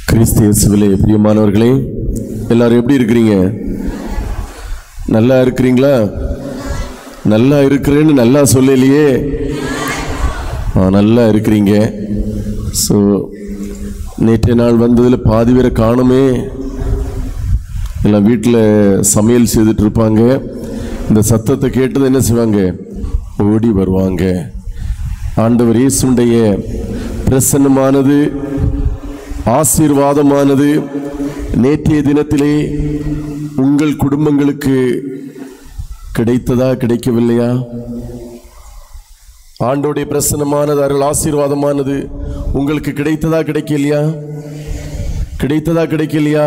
கிறிஸ்து இயேசுவிலே பிரியமானவர்களே, எல்லாரும் எப்படி இருக்கிறீங்க? நல்லா இருக்கிறீங்களா? நல்லா இருக்கிறேன்னு நல்லா சொல்லலையே. நல்லா இருக்கிறீங்க. ஸோ நேற்றைய நாள் வந்ததில் பாதி பேரை காணுமே. எல்லாம் வீட்டில் சமையல் செய்துட்டு இருப்பாங்க. இந்த சத்தத்தை கேட்டது என்ன செய்வாங்க? ஓடி வருவாங்க. ஆண்டவர் இயேசுடைய பிரசன்னமானது, ஆசீர்வாதமானது நேற்றைய தினத்திலே உங்கள் குடும்பங்களுக்கு கிடைத்ததா, கிடைக்கவில்லையா? ஆண்டோடைய பிரசன்னமானது, அருள் ஆசீர்வாதமானது உங்களுக்கு கிடைத்ததா, கிடைக்கலையா? கிடைத்ததா, கிடைக்கலையா?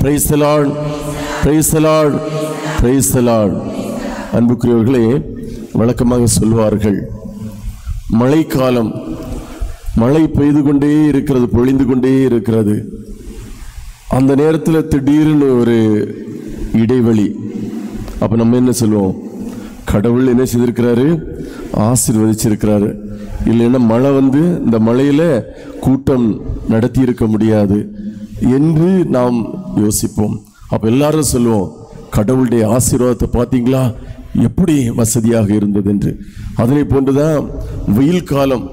Price the Lord, praise the Lord, praise the Lord. அன்புக்குரியவர்களே, வழக்கமாக சொல்வார்கள், மழைக்காலம், மழை பெய்து கொண்டே இருக்கிறது, பொழிந்து கொண்டே இருக்கிறது. அந்த நேரத்தில் திடீர்னு ஒரு இடைவெளி. அப்போ நம்ம என்ன சொல்லுவோம்? கடவுள் என்ன செய்திருக்கிறாரு? ஆசீர்வதிச்சிருக்கிறாரு. இல்லைன்னா மழை வந்து இந்த மழையில் கூட்டம் நடத்தி இருக்க முடியாது என்று நாம் யோசிப்போம். அப்போ எல்லாரும் சொல்லுவோம், கடவுளுடைய ஆசீர்வாதத்தை பார்த்தீங்களா, எப்படி வசதியாக இருந்தது என்று. அதனை போன்றுதான் வெயில் காலம்,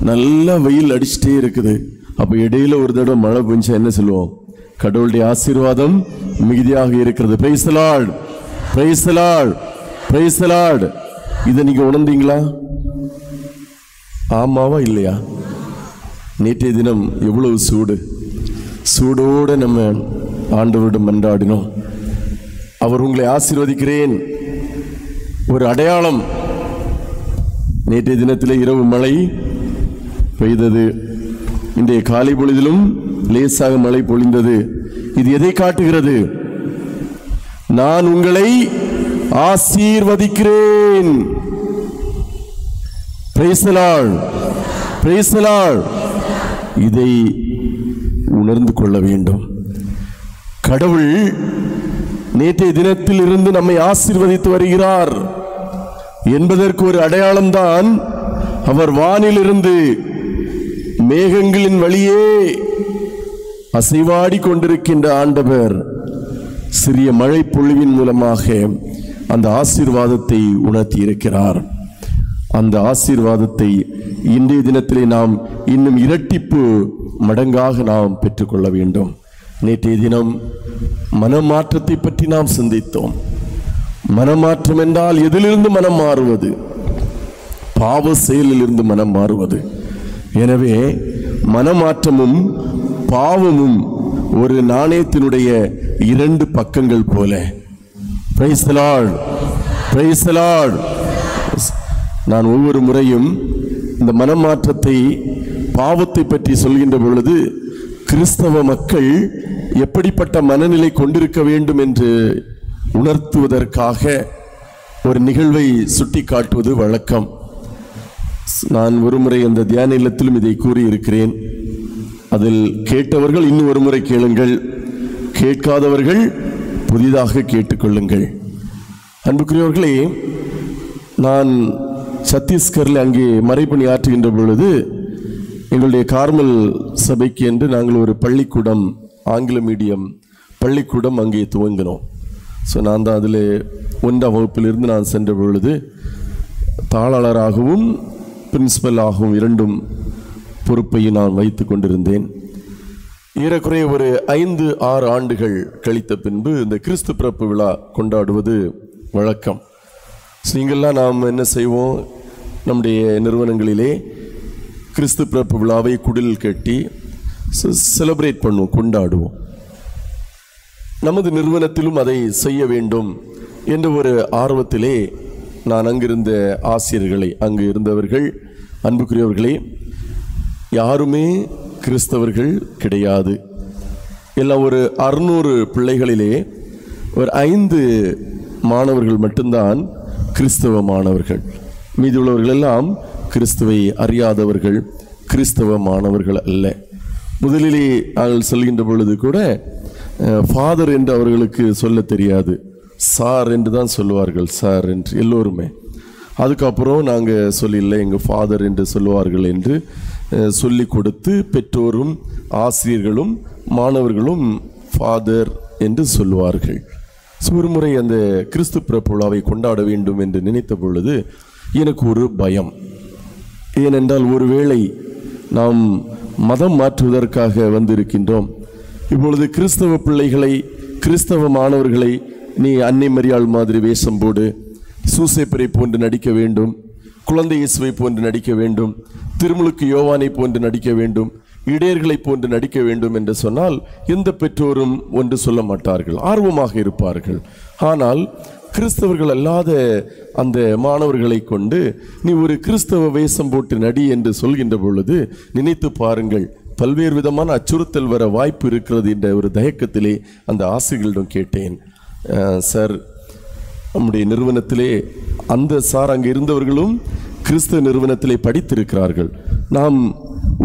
நல்ல வெயில் அடிச்சுட்டே இருக்குது. அப்போ இடையில ஒரு தடவை மழை பெஞ்சா என்ன சொல்லுவோம்? கடவுளுடைய ஆசீர்வாதம் மிகுதியாக இருக்கிறது. Price the Lord, praise the Lord, praise the Lord. இதை நீங்க உணர்ந்தீங்களா? ஆமாவா இல்லையா? நேற்றைய தினம் எவ்வளவு சூடு, சூடோடு நம்ம ஆண்டவரிடம் மன்றாடினோம். அவர் உங்களை ஆசீர்வதிக்கிறேன், ஒரு அடையாளம். நேற்றைய தினத்தில் இரவு மழை பெய்தது, இன்றைய காலை பொழுதிலும் லேசாக மழை பொழிந்தது. இது எதை காட்டுகிறது? நான் உங்களை ஆசீர்வதிக்கிறேன். Price the Lord, praise the Lord. இதை உணர்ந்து கொள்ள வேண்டும். கடவுள் நேற்றைய தினத்தில் இருந்து நம்மை ஆசீர்வதித்து வருகிறார் என்பதற்கு ஒரு அடையாளம்தான் அவர் வானிலிருந்து மேகங்களின் வழியே அசைவாடி கொண்டிருக்கின்ற ஆண்டவர் சிறிய மழை பொழிவின் மூலமாக அந்த ஆசீர்வாதத்தை உணர்த்தி இருக்கிறார். அந்த ஆசீர்வாதத்தை இன்றைய தினத்திலே நாம் இன்னும் இரட்டிப்பு மடங்காக நாம் பெற்றுக்கொள்ள வேண்டும். நேற்றைய தினம் மனமாற்றத்தை பற்றி நாம் சிந்தித்தோம். மனமாற்றம் என்றால் எதிலிருந்து மனம் மாறுவது? பாவ செயலிலிருந்து மனம் மாறுவது. எனவே மனமாற்றமும் பாவமும் ஒரு நாணயத்தினுடைய இரண்டு பக்கங்கள் போல. Price the Lord, praise the Lord. நான் ஒவ்வொரு முறையும் இந்த மனமாற்றத்தை, பாவத்தை பற்றி சொல்கின்ற பொழுது கிறிஸ்தவ மக்கள் எப்படிப்பட்ட மனநிலை கொண்டிருக்க வேண்டும் என்று உணர்த்துவதற்காக ஒரு நிகழ்வை சுட்டி காட்டுவது வழக்கம். நான் ஒருமுறை அந்த தியான இல்லத்திலும் இதை கூறியிருக்கிறேன். அதில் கேட்டவர்கள் இன்னும் ஒரு முறை கேளுங்கள், கேட்காதவர்கள் புதிதாக கேட்டுக்கொள்ளுங்கள். அன்புக்குரியவர்களே, நான் சத்தீஸ்கரில் அங்கே மறைப்பணி ஆற்றுகின்ற பொழுது எங்களுடைய கார்மல் சபைக்கு என்று நாங்கள் ஒரு பள்ளிக்கூடம், ஆங்கில மீடியம் பள்ளிக்கூடம் அங்கே துவங்கினோம். ஸோ நான் தான் அதில் 1ஆம் வகுப்பிலிருந்து நான் சென்ற பொழுது தாளாளராகவும் பிரின்சிபலாகவும் இரண்டும் பொறுப்பையும் நான் வைத்து கொண்டிருந்தேன். ஏறக்குறைய ஒரு 5-6 ஆண்டுகள் கழித்த பின்பு இந்த கிறிஸ்து பிறப்பு விழா கொண்டாடுவது வழக்கம். நீங்கள்லாம் நாம் என்ன செய்வோம்? நம்முடைய நிறுவனங்களிலே கிறிஸ்து பிறப்பு விழாவை குடில் கட்டி செலிப்ரேட் பண்ணுவோம், கொண்டாடுவோம். நமது நிறுவனத்திலும் அதை செய்ய வேண்டும் என்ற ஒரு ஆர்வத்திலே நான் அங்கிருந்த ஆசிரியர்களை, அங்கு இருந்தவர்கள், அன்புக்குரியவர்களே, யாருமே கிறிஸ்தவர்கள் கிடையாது. எல்லாம் ஒரு 600 பிள்ளைகளிலே ஒரு 5 மாணவர்கள் மட்டும்தான் கிறிஸ்தவ மாணவர்கள். மீதி உள்ளவர்கள் எல்லாம் கிறிஸ்துவை அறியாதவர்கள், கிறிஸ்தவ மாணவர்கள் அல்ல. முதலிலே நாங்கள் சொல்கின்ற பொழுது கூட ஃபாதர் என்று அவர்களுக்கு சொல்ல தெரியாது, சார் என்று தான் சொல்லுவார்கள், சார் என்று எல்லோருமே. அதுக்கப்புறம் நாங்கள் சொல்லிஇல்லை, எங்கள் ஃபாதர் என்று சொல்லுவார்கள் என்று சொல்லி கொடுத்து பெற்றோரும் ஆசிரியர்களும் மாணவர்களும் ஃபாதர் என்று சொல்லுவார்கள். ஒரு முறை அந்த கிறிஸ்து பிறப்பு விழாவை கொண்டாட வேண்டும் என்று நினைத்த பொழுது எனக்கு ஒரு பயம். ஏனென்றால் ஒருவேளை நாம் மதம் மாற்றுவதற்காக வந்திருக்கின்றோம். இப்பொழுது கிறிஸ்தவ பிள்ளைகளை, கிறிஸ்தவ மாணவர்களை நீ அன்னை மரியாள் மாதிரி வேஷம் போடு, சூசேப்பரை போன்று நடிக்க வேண்டும், குழந்தை இயேசுவை போன்று நடிக்க வேண்டும், திருமுழுக்கு யோவானை போன்று நடிக்க வேண்டும், இடையர்களை போன்று நடிக்க வேண்டும் என்று சொன்னால் எந்த பெற்றோரும் ஒன்று சொல்ல மாட்டார்கள், ஆர்வமாக இருப்பார்கள். ஆனால் கிறிஸ்தவர்கள் அல்லாத அந்த மாணவர்களை கொண்டு நீ ஒரு கிறிஸ்தவ வேஷம் போட்டு நடி என்று சொல்கின்ற பொழுது நினைத்து பாருங்கள், பல்வேறு விதமான அச்சுறுத்தல் வர வாய்ப்பு இருக்கிறது என்ற ஒரு தயக்கத்திலே அந்த ஆசிரியர்களிடம் கேட்டேன். சார், நம்முடைய நிறுவனத்திலே அந்த சார் அங்கே இருந்தவர்களும் கிறிஸ்தவ நிறுவனத்திலே படித்திருக்கிறார்கள். நாம்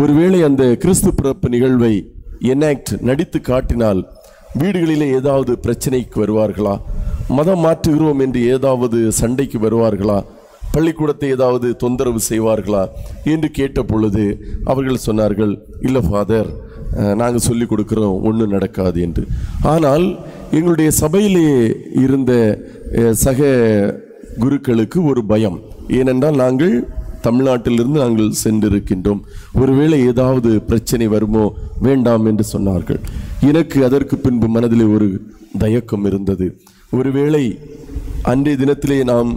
ஒருவேளை அந்த கிறிஸ்து பிறப்பு நிகழ்வை நடித்து காட்டினால் வீடுகளிலே ஏதாவது பிரச்சனைக்கு வருவார்களா? மதம் மாற்றுகிறோம் என்று ஏதாவது சண்டைக்கு வருவார்களா? பள்ளிக்கூடத்தை ஏதாவது தொந்தரவு செய்வார்களா என்று கேட்ட பொழுது அவர்கள் சொன்னார்கள், இல்லை ஃபாதர், நாங்கள் சொல்லிக் கொடுக்குறோம், ஒன்றும் நடக்காது என்று. ஆனால் எங்களுடைய சபையிலே இருந்த சக குருக்களுக்கு ஒரு பயம். ஏனென்றால் நாங்கள் தமிழ்நாட்டிலிருந்து நாங்கள் சென்றிருக்கின்றோம், ஒருவேளை ஏதாவது பிரச்சனை வருமோ, வேண்டாம் என்று சொன்னார்கள். எனக்கு அதற்கு பின்பு மனதிலே ஒரு தயக்கம் இருந்தது. ஒருவேளை அன்றைய தினத்திலே நாம்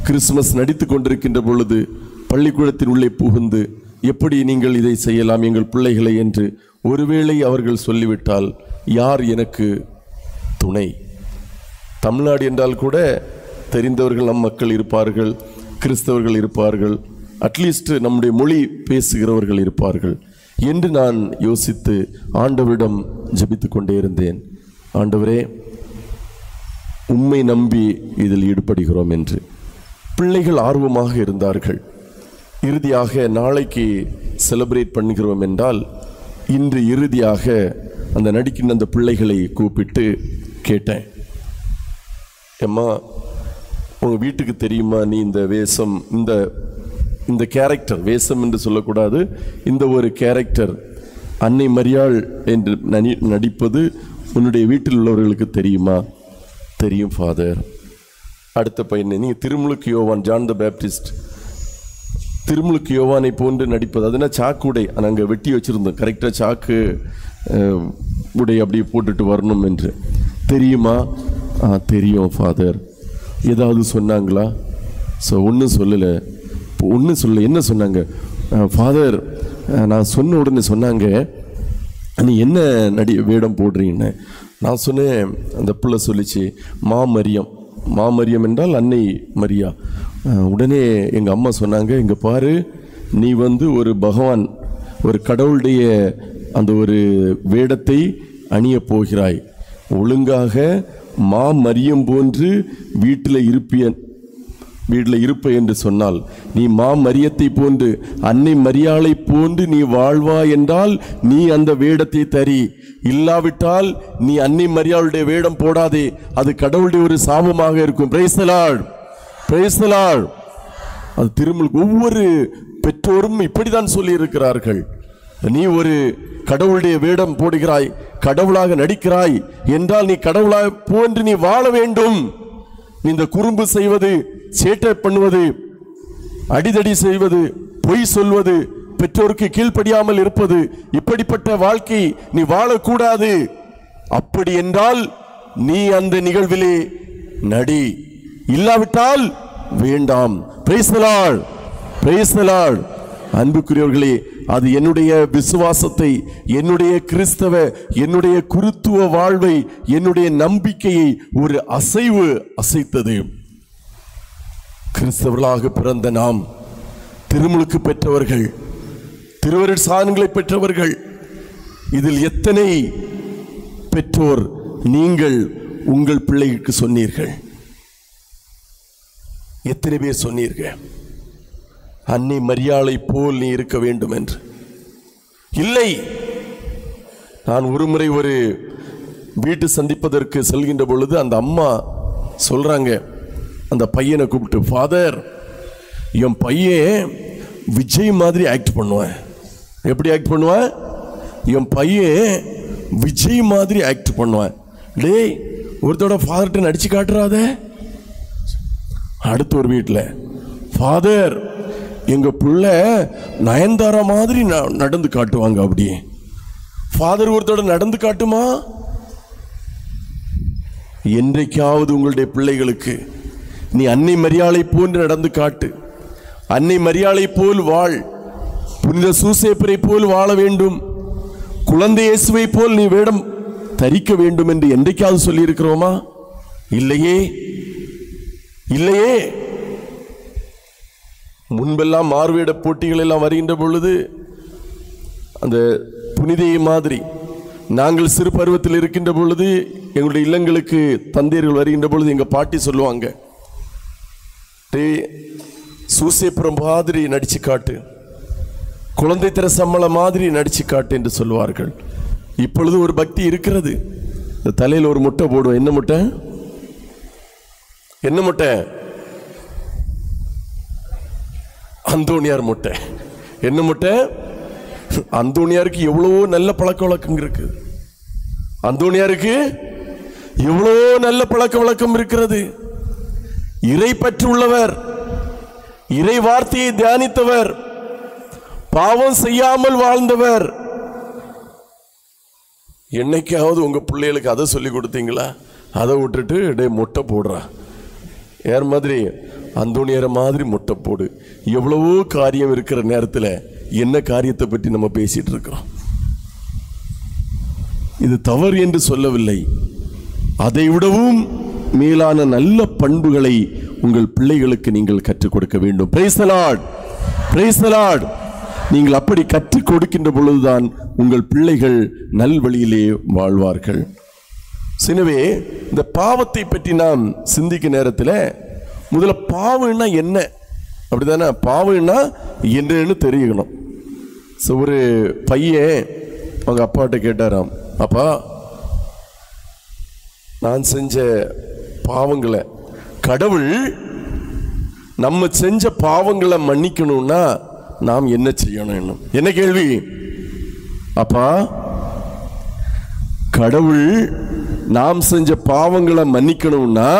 கிறிஸ்துமஸ் நடித்து கொண்டிருக்கின்ற பொழுது பள்ளிக்கூடத்தின் உள்ளே புகுந்து எப்படி நீங்கள் இதை செய்யலாம் எங்கள் பிள்ளைகளை என்று ஒருவேளை அவர்கள் சொல்லிவிட்டால் யார் எனக்கு துணை? தமிழ்நாடு என்றால் கூட தெரிந்தவர்கள் நம் மக்கள் இருப்பார்கள், கிறிஸ்தவர்கள் இருப்பார்கள், அட்லீஸ்ட் நம்முடைய மொழி பேசுகிறவர்கள் இருப்பார்கள் என்று நான் யோசித்து ஆண்டவரிடம் ஜெபித்து கொண்டே இருந்தேன். ஆண்டவரே, உம்மை நம்பி இதில் ஈடுபடுகிறோம் என்று. பிள்ளைகள் ஆர்வமாக இருந்தார்கள். இறுதியாக நாளைக்கு செலிப்ரேட் பண்ணுகிறோம் என்றால் இன்று இறுதியாக அந்த நடிக்கின்ற அந்த பிள்ளைகளை கூப்பிட்டு கேட்டேன், அம்மா, உங்கள் வீட்டுக்கு தெரியுமா நீ இந்த வேஷம், இந்த கேரக்டர், வேஷம் என்று சொல்லக்கூடாது, இந்த ஒரு கேரக்டர் அன்னை மரியாள் என்று நடிப்பது உன்னுடைய வீட்டில் உள்ளவர்களுக்கு தெரியுமா? தெரியும் ஃபாதர். அடுத்த பையனை, நீ திருமுழுக்கு யோவான், ஜான் த பேப்டிஸ்ட், திருமுழுக்கு யோவானை போன்று நடிப்பது, அதுனா சாக்கு உடை நாங்கள் வெட்டி வச்சுருந்தோம், கரெக்டாக சாக்கு உடை அப்படியே போட்டுட்டு வரணும் என்று தெரியுமா? தெரியும் ஃபாதர். ஏதாவது சொன்னாங்களா? ஒன்றும் சொல்லலை. ஒன்றும் சொல்லலை. என்ன சொன்னாங்க? ஃபாதர், நான் சொன்ன உடனே சொன்னாங்க, நீ என்ன வேடம் போடுறீன்னு. நான் சொன்னேன், அந்த பிள்ளை சொல்லிச்சு, மாமரியம். மாமரியம் என்றால் அன்னை மரியா. உடனே எங்கள் அம்மா சொன்னாங்க, இங்கே பாரு, நீ ஒரு பகவான், ஒரு கடவுளுடைய அந்த ஒரு வேடத்தை அணிய போகிறாய், ஒழுங்காக மாமரியம் போன்று வீட்டில் இருப்ப என்று சொன்னால் நீ மாமரியத்தை போன்று அன்னை மரியாளை போன்று நீ வாழ்வா என்றால் நீ அந்த வேடத்தை தரி, இல்லாவிட்டால் நீ அன்னை மரியாளுடைய வேடம் போடாதே, அது கடவுளுடைய ஒரு சாபமாக இருக்கும். Price the Lord, praise the Lord. அது திருமுழுக்கு ஒவ்வொரு பெற்றோரும் இப்படிதான் சொல்லி இருக்கிறார்கள். நீ ஒரு கடவுளுடைய வேடம் போடுகிறாய், கடவுளாக நடிக்கிறாய் என்றால் நீ கடவுளாக போன்று நீ வாழ வேண்டும். இந்த குறும்பு செய்வது, சேட்டை பண்ணுவது, அடிதடி செய்வது, பொய் சொல்வது, பெற்றோருக்கு கீழ்ப்படியாமல் இருப்பது, இப்படிப்பட்ட வாழ்க்கை நீ வாழக்கூடாது. அப்படி என்றால் நீ அந்த நிகழ்விலே நடி, இல்லாவிட்டால் வேண்டாம். Price the Lord, praise the Lord. அன்புக்குரியவர்களே, அது என்னுடைய விசுவாசத்தை, என்னுடைய கிறிஸ்தவ, என்னுடைய குருத்துவ வாழ்வை, என்னுடைய நம்பிக்கையை ஒரு அசைத்தது. கிறிஸ்தவர்களாக பிறந்த நாம், திருமுழுக்கு பெற்றவர்கள், திருவருட் சாதனங்களை பெற்றவர்கள், இதில் எத்தனை பெற்றோர் நீங்கள் உங்கள் பிள்ளைக்கு சொன்னீர்கள்? எத்தனை பேர் சொன்னீர்கள் அன்னை மரியாளை போல் நீ இருக்க வேண்டும் என்று? இல்லை. நான் ஒருமுறை ஒரு வீட்டு சந்திப்பதற்கு செல்கின்ற பொழுது அந்த அம்மா சொல்றாங்க, அந்த பையனை கூப்பிட்டு, ஃபாதர், என் பையன் விஜய் மாதிரி ஆக்ட் பண்ணுவேன். எப்படி ஆக்ட் பண்ணுவேன்? என் பையன் விஜய் மாதிரி ஆக்ட் பண்ணுவேன். டேய் ஒருத்தோட ஃபாதர்கிட்ட நடிச்சு காட்டுறாத. அடுத்த ஒரு வீட்டில் ஃபாதர் எங்கள் பிள்ளை நயன்தாரா மாதிரி நடந்து காட்டுவாங்க. அப்படியே ஃபாதர் ஒருத்தோட நடந்து காட்டுமா? என்றைக்காவது உங்களுடைய பிள்ளைகளுக்கு நீ அன்னை மரியாளை போன்று நடந்து காட்டு, அன்னை மரியாளை போல் வாழ், புனித சூசேப்பரை போல் வாழ வேண்டும், குழந்தை இயேசுவை போல் நீ வேடம் தரிக்க வேண்டும் என்று என்றைக்காவது சொல்லி இருக்கிறோமா? இல்லையே, இல்லையே. முன்பெல்லாம் மார்வேட போட்டிகள் எல்லாம் வருகின்ற பொழுது அந்த புனிதையை மாதிரி நாங்கள் சிறு பருவத்தில் இருக்கின்ற பொழுது எங்களுடைய இல்லங்களுக்கு தந்தையர்கள் வருகின்ற பொழுது எங்கள் பாட்டி சொல்லுவாங்க, சூசேப்புரம் மாதிரி நடிச்சு காட்டு, குழந்தை திற சம்மள மாதிரி நடிச்சு காட்டு என்று சொல்லுவார்கள். இப்பொழுது ஒரு பக்தி இருக்கிறது. இந்த தலையில் ஒரு முட்டை போடுவோம். என்ன முட்டை? என்ன முட்டை? அந்தோணியார் முட்டை. என்ன முட்டை? அந்தோணியாருக்கு எவ்வளவோ நல்ல பழக்க வழக்கம் இருக்கு. அந்தோணியாருக்கு எவ்வளவோ நல்ல பழக்க வழக்கம் இருக்கிறது. இறை பற்று உள்ளவர், இறை வார்த்தையை தியானித்தவர், பாவம் செய்யாமல் வாழ்ந்தவர். என்னைக்காவது உங்க பிள்ளைகளுக்கு அதை சொல்லி கொடுத்தீங்களா? அதை விட்டுட்டு டே முட்டை போடுறா, யார் மாதிரி அந்தோணியார மாதிரி முட்டை போடு. எவ்வளவோ காரியம் இருக்கிற நேரத்தில் என்ன காரியத்தை பற்றி நம்ம பேசிட்டு இருக்கிறோம்? இது தவறு என்று சொல்லவில்லை. அதை விடவும் மேலான நல்ல பண்புகளை உங்கள் பிள்ளைகளுக்கு நீங்கள் கற்றுக் கொடுக்க வேண்டும். Price the Lord, praise the Lord. நீங்கள் அப்படி கற்றுக் கொடுக்கின்ற பொழுதுதான் உங்கள் பிள்ளைகள் நல்வழியிலே வாழ்வார்கள். எனவே இந்த பாவத்தை பற்றி நாம் சிந்திக்க நேரத்தில் முதல்ல பாவம்னா என்ன, அப்படிதானே? பாவம்னா என்னன்னு தெரியணும். ஒரு பையன் அவங்க அப்பாட்ட கேட்டாராம், அப்பா நான் செஞ்ச பாவங்களை, கடவுள் நம்ம செஞ்ச பாவங்களை மன்னிக்கணும்னா நாம் என்ன செய்யணும்? என்ன கேள்வி? அப்பா கடவுள் நாம் செஞ்ச பாவங்களை மன்னிக்கணும்னா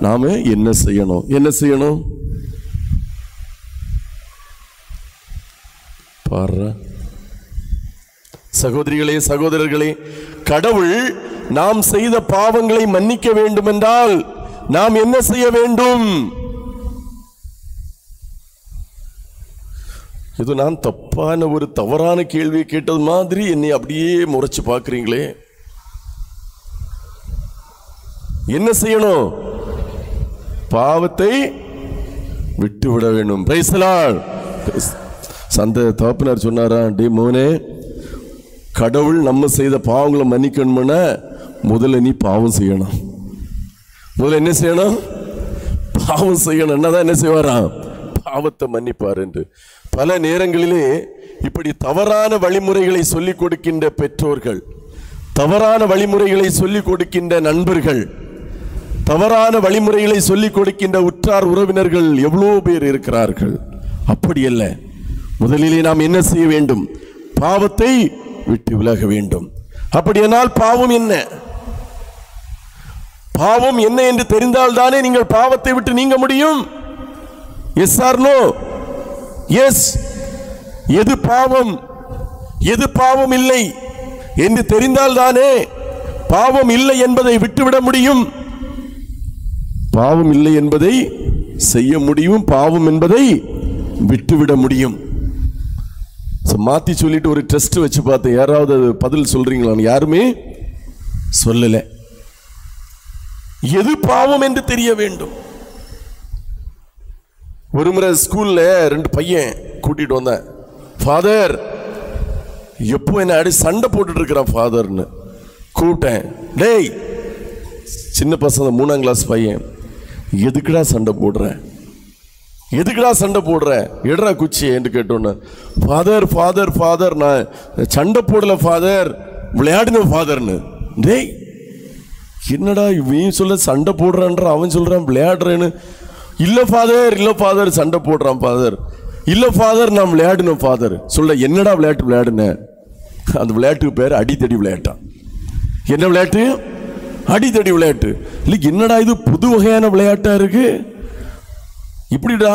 நாம என்ன செய்யணும்? என்ன செய்யணும்? பாரு சகோதரிகளே, சகோதரர்களே, கடவுள் நாம் செய்த பாவங்களை மன்னிக்க வேண்டும் என்றால் நாம் என்ன செய்ய வேண்டும்? இது நான் தப்பான ஒரு தவறான கேள்வியை கேட்டது மாதிரி என்னை அப்படியே முறைச்சு பார்க்கிறீங்களே. என்ன செய்யணும்? பாவத்தை விட்டு விட வேண்டும். Price the Lord. சந்த தகப்பனார் சொன்னாரா, டே மோனே, கடவுள் நம்ம செய்த பாவங்களை மன்னிக்கணும்னா முதல்ல நீ பாவம் செய்யணும். முதல்ல என்ன செய்யணும்? பாவம் செய்யணும். என்னதான் என்ன செய்வாராம்? பாவத்தை மன்னிப்பார் என்று. பல நேரங்களிலே இப்படி தவறான வழிமுறைகளை சொல்லிக் கொடுக்கின்ற பெற்றோர்கள், தவறான வழிமுறைகளை சொல்லிக் கொடுக்கின்ற நண்பர்கள், தவறான வழிமுறைகளை சொல்லிக் கொடுக்கின்ற உற்றார் உறவினர்கள் எவ்வளோ பேர் இருக்கிறார்கள். அப்படி அல்ல. முதலிலே நாம் என்ன செய்ய வேண்டும்? பாவத்தை விட்டு விலக வேண்டும். அப்படியானால் பாவம் என்ன? பாவம் என்ன என்று தெரிந்தால் தானே நீங்கள் பாவத்தை விட்டு நீங்க முடியும். Yes or no? எஸ். எது பாவம், எது பாவம் இல்லை என்று தெரிந்தால் தானே பாவம் இல்லை என்பதை விட்டுவிட முடியும். பாவம் இல்லை என்பதை செய்ய முடியும், பாவம் என்பதை விட்டுவிட முடியும். மாத்தி சொல்லிட்டு ஒரு டெஸ்ட் வச்சு பார்த்தேன். யாராவது பதில் சொல்றீங்களா? யாருமே சொல்லல. எது பாவம் என்று தெரிய வேண்டும். ஒரு முறை ஸ்கூல்ல 2 பையன் கூட்டிட்டு வந்தேன். ஃபாதர் எப்போ என்ன அடி சண்டை போட்டுட்டு இருக்கிறான் ஃபாதர்னு கூப்பிட்டேன். டேய், சின்ன பசங்க 3ஆம் கிளாஸ் பையன், எதுக்குடா சண்டை போடுற? எதுக்குடா சண்டை போடுற? எடுறா குச்சி என்று கேட்டோன்னு, ஃபாதர் ஃபாதர் ஃபாதர் நான் சண்டை போடல ஃபாதர், விளையாடுன ஃபாதர்னு. டேய், என்னடா இவன் சொல்ல சண்டை போடுறான்ற, அவன் சொல்றான் விளையாடுறேன்னு. இல்லை ஃபாதர், இல்லை ஃபாதர், சண்டை போடுறான் ஃபாதர். இல்லை ஃபாதர், நான் விளையாடுன ஃபாதர். சொல்ல, என்னடா விளையாட்டு விளையாடுன? அந்த விளையாட்டுக்கு பேர் அடித்தடி விளையாட்டா. என்ன விளையாட்டு? அடித்தடி விளையாட்டு. இல்லை என்னடா இது புது வகையான விளையாட்டா இருக்கு. இப்படிடா.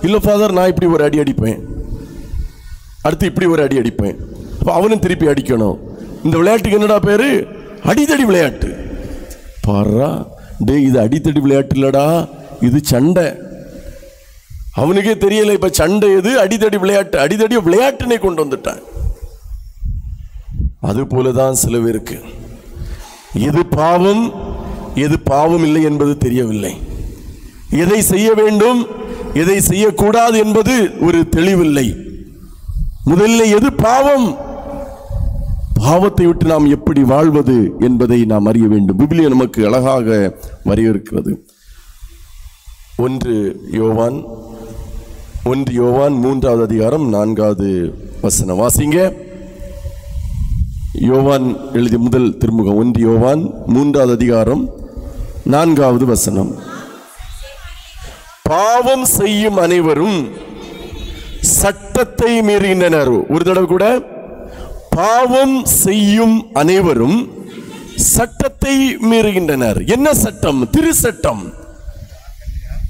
இல்லை ஃபாதர், நான் இப்படி ஒரு அடி அடிப்பேன், அடுத்து இப்படி ஒரு அடி அடிப்பேன், அப்போ அவனும் திருப்பி அடிக்கணும். இந்த விளையாட்டுக்கு என்னடா பேரு? அடித்தடி விளையாட்டு. பாரா டே, இது அடித்தடி விளையாட்டு இல்லடா, இது சண்டை. அவனுக்கே தெரியல இப்ப சண்டை எது, அடித்தடி விளையாட்டு. அடித்தடி விளையாட்டுனே கொண்டு வந்துட்டான். அது போலதான் சில பேருக்கு எது பாவம் எது பாவம் இல்லை என்பது தெரியவில்லை. எதை செய்ய வேண்டும் எதை செய்யக்கூடாது என்பது ஒரு தெளிவில்லை. முதல்ல எது பாவம், பாவத்தை விட்டு நாம் எப்படி வாழ்வது என்பதை நாம் அறிய வேண்டும். விபிலியம் நமக்கு அழகாக வரையறுக்கிறது. 1 யோவான் 3வது அதிகாரம் 4வது வசனம் வாசிங்க. யோவான் எழுதிய முதல் திருமுகம் 1 யோவான் 3வது அதிகாரம் 4வது வசனம். பாவம் செய்யும் அனைவரும் சட்டத்தை மீறுகின்றனர். ஒரு தடவை கூட, பாவம் செய்யும் அனைவரும் சட்டத்தை மீறுகின்றனர். என்ன சட்டம்? திருச்சட்டம்.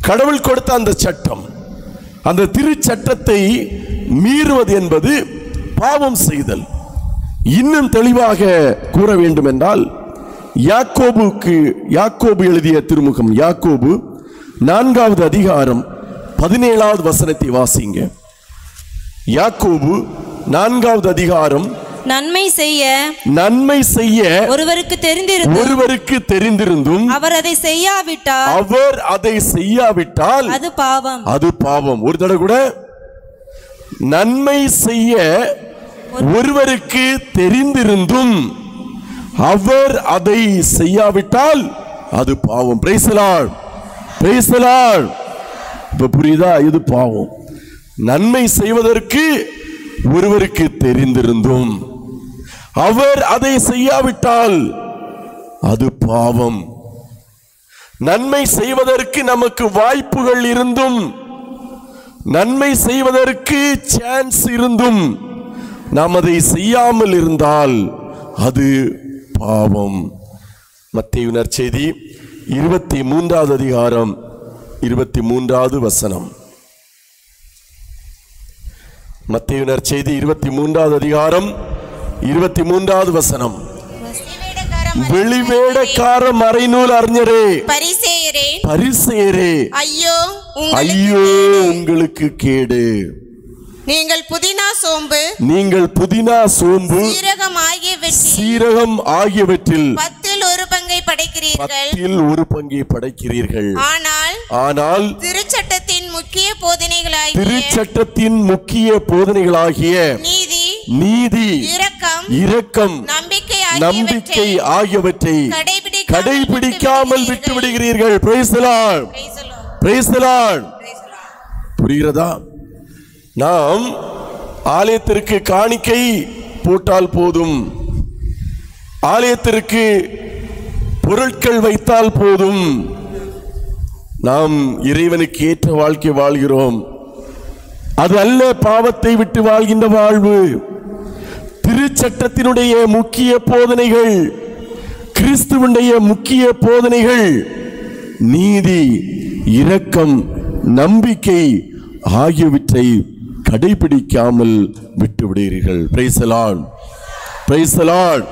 கடவுள் கொடுத்த அந்த சட்டம், அந்த திருச்சட்டத்தை மீறுவது என்பது பாவம் செய்தல். இன்னும் தெளிவாக கூற வேண்டும் என்றால், யாக்கோபு எழுதிய திருமுகம், யாக்கோபு 4வது அதிகாரம் 17வது வசனத்தை வாசிங்க. யாக்கோபு 4வது அதிகாரம். நன்மை செய்ய ஒருவருக்கு தெரிந்திருந்தும் அவர் அதை செய்யாவிட்டால் அது பாவம். ஒரு தடவை கூட, நன்மை செய்ய ஒருவருக்கு தெரிந்திருந்தும் அவர் அதை செய்யாவிட்டால் அது பாவம். Price the Lord, praise the Lord. இப்ப புரியுதா? இது பாவம். நன்மை செய்வதற்கு ஒருவருக்கு தெரிந்திருந்தும் அவர் அதை செய்யாவிட்டால் அது பாவம். நன்மை செய்வதற்கு நமக்கு வாய்ப்புகள் இருந்தும், நன்மை செய்வதற்கு சான்ஸ் இருந்தும் நாம் அதை செய்யாமல் இருந்தால் அது பாவம். மத்தேயு நற்செய்தி 23வது அதிகாரம் 23வது வசனம். மத்தேயு நற்செய்தி 23வது அதிகாரம் 23வது வசனம். வெளிவேடக்கார மறைநூல் அறிஞரே, பரிசேயரே, ஐயோ உங்களுக்கு கேடு. நீங்கள் புதினா சோம்பு சீரகம் ஆகியவற்றில் 10ல் ஒரு பங்கை படைக்கிறீர்கள். ஆனால் திருச்சட்டத்தின் முக்கிய போதனைகளாகிய நீதி, இரக்கம், நம்பிக்கை ஆகியவற்றை கடைபிடிக்காமல் விட்டுவிடுகிறீர்கள். Praise the Lord, praise the Lord. புரிகிறதா? நாம் ஆலயத்திற்கு காணிக்கை போட்டால் போதும், ஆலயத்திற்கு பொருட்கள் வைத்தால் போதும், நாம் இறைவனுக்கு ஏற்ற வாழ்க்கை வாழ்கிறோம். அது அல்ல பாவத்தை விட்டு வாழ்கின்ற வாழ்வு. திருச்சட்டத்தினுடைய முக்கிய போதனைகள், கிறிஸ்துவனுடைய முக்கிய போதனைகள் நீதி, இரக்கம், நம்பிக்கை ஆகியவற்றை கடைபிடிக்காமல் விட்டுவிடுகிறீர்கள். Praise the Lord, praise the Lord.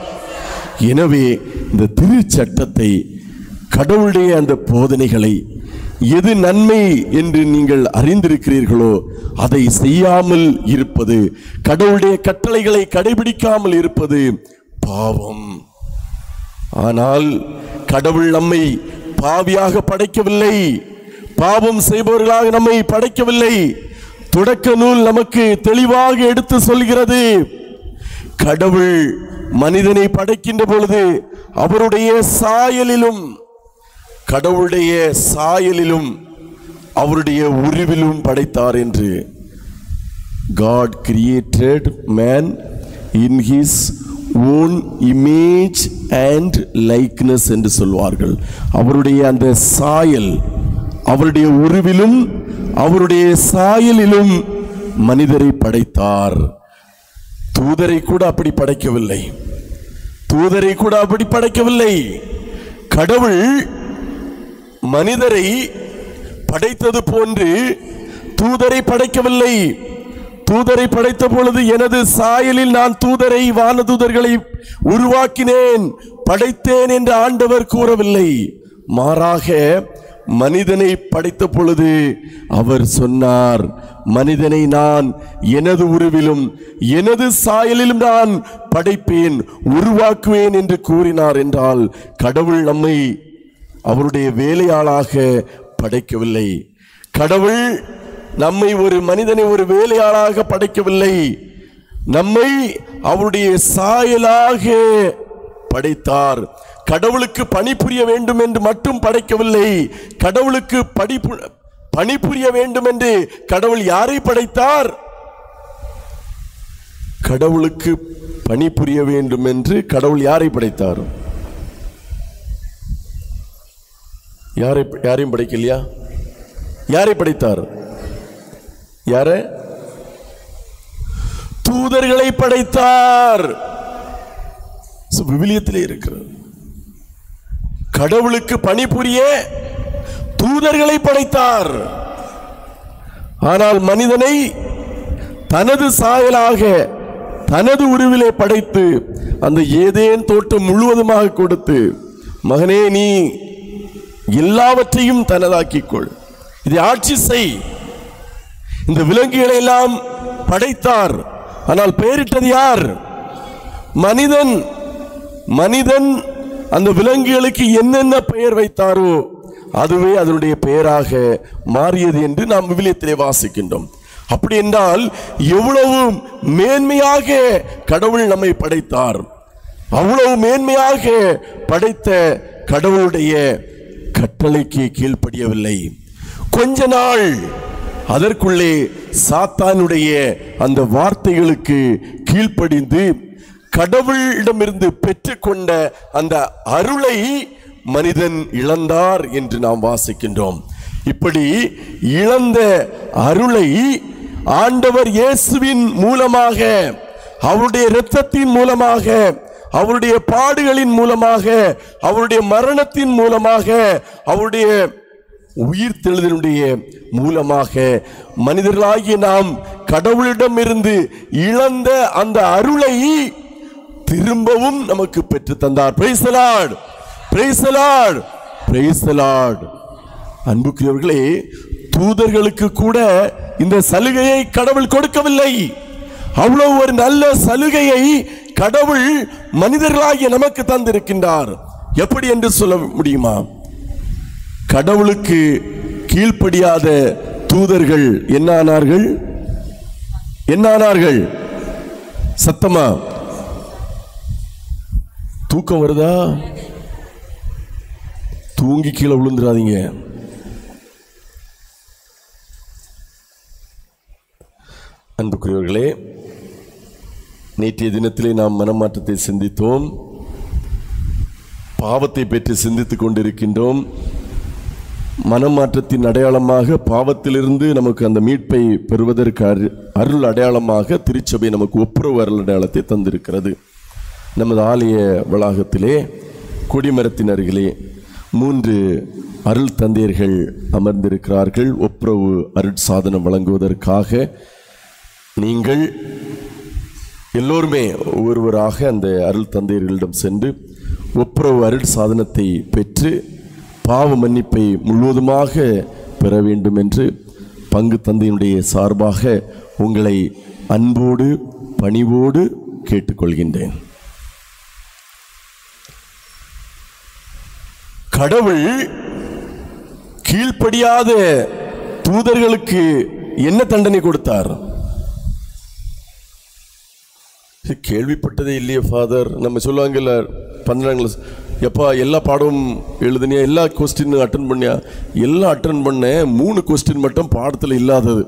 எனவே இந்த திருச்சட்டத்தை, கடவுளுடைய அந்த போதனைகளை, எது நன்மை என்று நீங்கள் அறிந்திருக்கிறீர்களோ அதை செய்யாமல் இருப்பது, கடவுளுடைய கட்டளைகளை கடைபிடிக்காமல் இருப்பது பாவம். ஆனால் கடவுள் நம்மை பாவியாக படைக்கவில்லை, பாவம் செய்பவர்களாக நம்மை படைக்கவில்லை. தொடக்க நூல் நமக்கு தெளிவாக எடுத்து சொல்கிறது, கடவுள் மனிதனை படைக்கின்ற பொழுது அவருடைய சாயலிலும், கடவுளுடைய சாயலிலும் அவருடைய உருவிலும் படைத்தார் என்று. God created man in his own image and likeness என்று சொல்வார்கள். அவருடைய அந்த சாயல், அவருடைய உருவிலும் அவருடைய சாயலிலும் மனிதரை படைத்தார். தூதரை கூட அப்படி படைக்கவில்லை. தூதரை கூட அப்படி படைக்கவில்லை. கடவுள் மனிதரை படைத்தது போன்று தூதரை படைக்கவில்லை. தூதரை படைத்த பொழுது எனது சாயலில் நான் தூதரை வானதூதர்களை உருவாக்கினேன், படைத்தேன் என்று ஆண்டவர் கூறவில்லை. மாறாக மனிதனை படைத்த பொழுது அவர் சொன்னார், மனிதனை நான் எனது உருவிலும் எனது சாயலிலும் நான் படைப்பேன், உருவாக்குவேன் என்று கூறினார். என்றால் கடவுள் நம்மை அவருடைய வேலையாளாக படைக்கவில்லை. கடவுள் நம்மை ஒரு மனிதனை ஒரு வேலையாளாக படைக்கவில்லை. நம்மை அவருடைய சாயலாக படைத்தார். கடவுளுக்கு பணிபுரிய வேண்டும் என்று மட்டும் படைக்கவில்லை. கடவுளுக்கு பணிபுரிய வேண்டும் என்று கடவுள் யாரை படைத்தார்? கடவுளுக்கு பணிபுரிய வேண்டும் என்று கடவுள் யாரை படைத்தார்? யாரையும் படைக்கலையா? யாரை படைத்தார்? யார? தூதர்களை படைத்தார். விவிலியத்திலே இருக்கிறது. கடவுளுக்கு பணிபுரிய தூதர்களை படைத்தார். ஆனால் மனிதனை தனது சாயலாக தனது உருவிலே படைத்து அந்த ஏதேன் தோட்டம் முழுவதுமாக கொடுத்து, மகனே நீ எல்லாவற்றையும் தனதாக்கிக்கொள், இதை ஆட்சி செய். இந்த விலங்குகளை எல்லாம் படைத்தார். ஆனால் பெயரிட்டது யார்? மனிதன். மனிதன் அந்த விலங்குகளுக்கு என்னென்ன பெயர் வைத்தாரோ அதுவே அதனுடைய பெயராக மாறியது என்று நாம் விவிலியத்திலே வாசிக்கின்றோம். அப்படி என்றால் எவ்வளவு மேன்மையாக கடவுள் நம்மை படைத்தார். அவ்வளவு மேன்மையாக படைத்த கடவுளுடைய கட்டளைக்கு கீழ்ப்படியவில்லை. கொஞ்ச நாள் அதற்குள்ளே சாத்தானுடைய அந்த வார்த்தைகளுக்கு கீழ்ப்படிந்து கடவுளிடமிருந்து பெற்றுக்கொண்ட அந்த அருளை மனிதன் இழந்தார் என்று நாம் வாசிக்கின்றோம். இப்படி இழந்த அருளை ஆண்டவர் இயேசுவின் மூலமாக, அவருடைய இரத்தத்தின் மூலமாக, அவருடைய பாடுகளின் மூலமாக, அவருடைய மரணத்தின் மூலமாக, அவருடைய உயிர்த்தெழுதலுடைய மூலமாக மனிதர்களாகிய நாம் கடவுளிடமிருந்து இழந்த அந்த அருளை திரும்பவும் நமக்கு பெற்று தந்தார். Price the Lord, praise the Lord, praise the Lord. அன்புக்குரியவர்களே, தூதர்களுக்கு கூட இந்த சலுகையை கடவுள் கொடுக்கவில்லை. அவ்வளவு ஒரு நல்ல சலுகையை கடவுள் மனிதர்களாகிய நமக்கு தந்திருக்கின்றார். எப்படி என்று சொல்ல முடியுமா? கடவுளுக்கு கீழ்ப்படியாத தூதர்கள் என்ன ஆனார்கள்? என்ன ஆனார்கள்? சத்தமா தூக்கம் வருதா? தூங்கி கீழே விழுந்துடாதீங்க. அன்புக்குரியவர்களே, நேற்றைய தினத்திலே நாம் மனமாற்றத்தை சிந்தித்தோம். பாவத்தை பற்றி சிந்தித்துக் கொண்டிருக்கின்றோம். மனமாற்றத்தின் அடையாளமாக, பாவத்திலிருந்து நமக்கு அந்த மீட்பை பெறுவதற்கு அருள் அடையாளமாக திருச்சபை நமக்கு ஒப்புரவு அருள் அடையாளத்தை தந்திருக்கிறது. நமது ஆலய வளாகத்திலே கொடிமரத்தின் அருகிலே 3 அருள் தந்தையர்கள் அமர்ந்திருக்கிறார்கள். ஒப்புரவு அருள் சாதனம் வழங்குவதற்காக நீங்கள் எல்லோருமே ஒவ்வொருவராக அந்த அருள் தந்தையர்களிடம் சென்று ஒப்புரவு அருள் சாதனத்தை பெற்று பாவ மன்னிப்பை முழுவதுமாக பெற வேண்டும் என்று பங்கு தந்தையினுடைய சார்பாக உங்களை அன்போடு பணிவோடு கேட்டுக்கொள்கின்றேன். கடவுள் கீழ்ப்படியாத தூதர்களுக்கு என்ன தண்டனை கொடுத்தார்? கேள்விப்பட்டதே இல்லையே ஃபாதர். நம்ம சொல்லுவாங்கல்ல 12ஆம் கிளாஸ், எப்பா எல்லா பாடமும் எழுதுனியா, எல்லா கொஸ்டின் அட்டன் பண்ணியா? எல்லாம் அட்டன் பண்ணேன். 3 கொஸ்டின் மட்டும் பாடத்தில் இல்லாதது.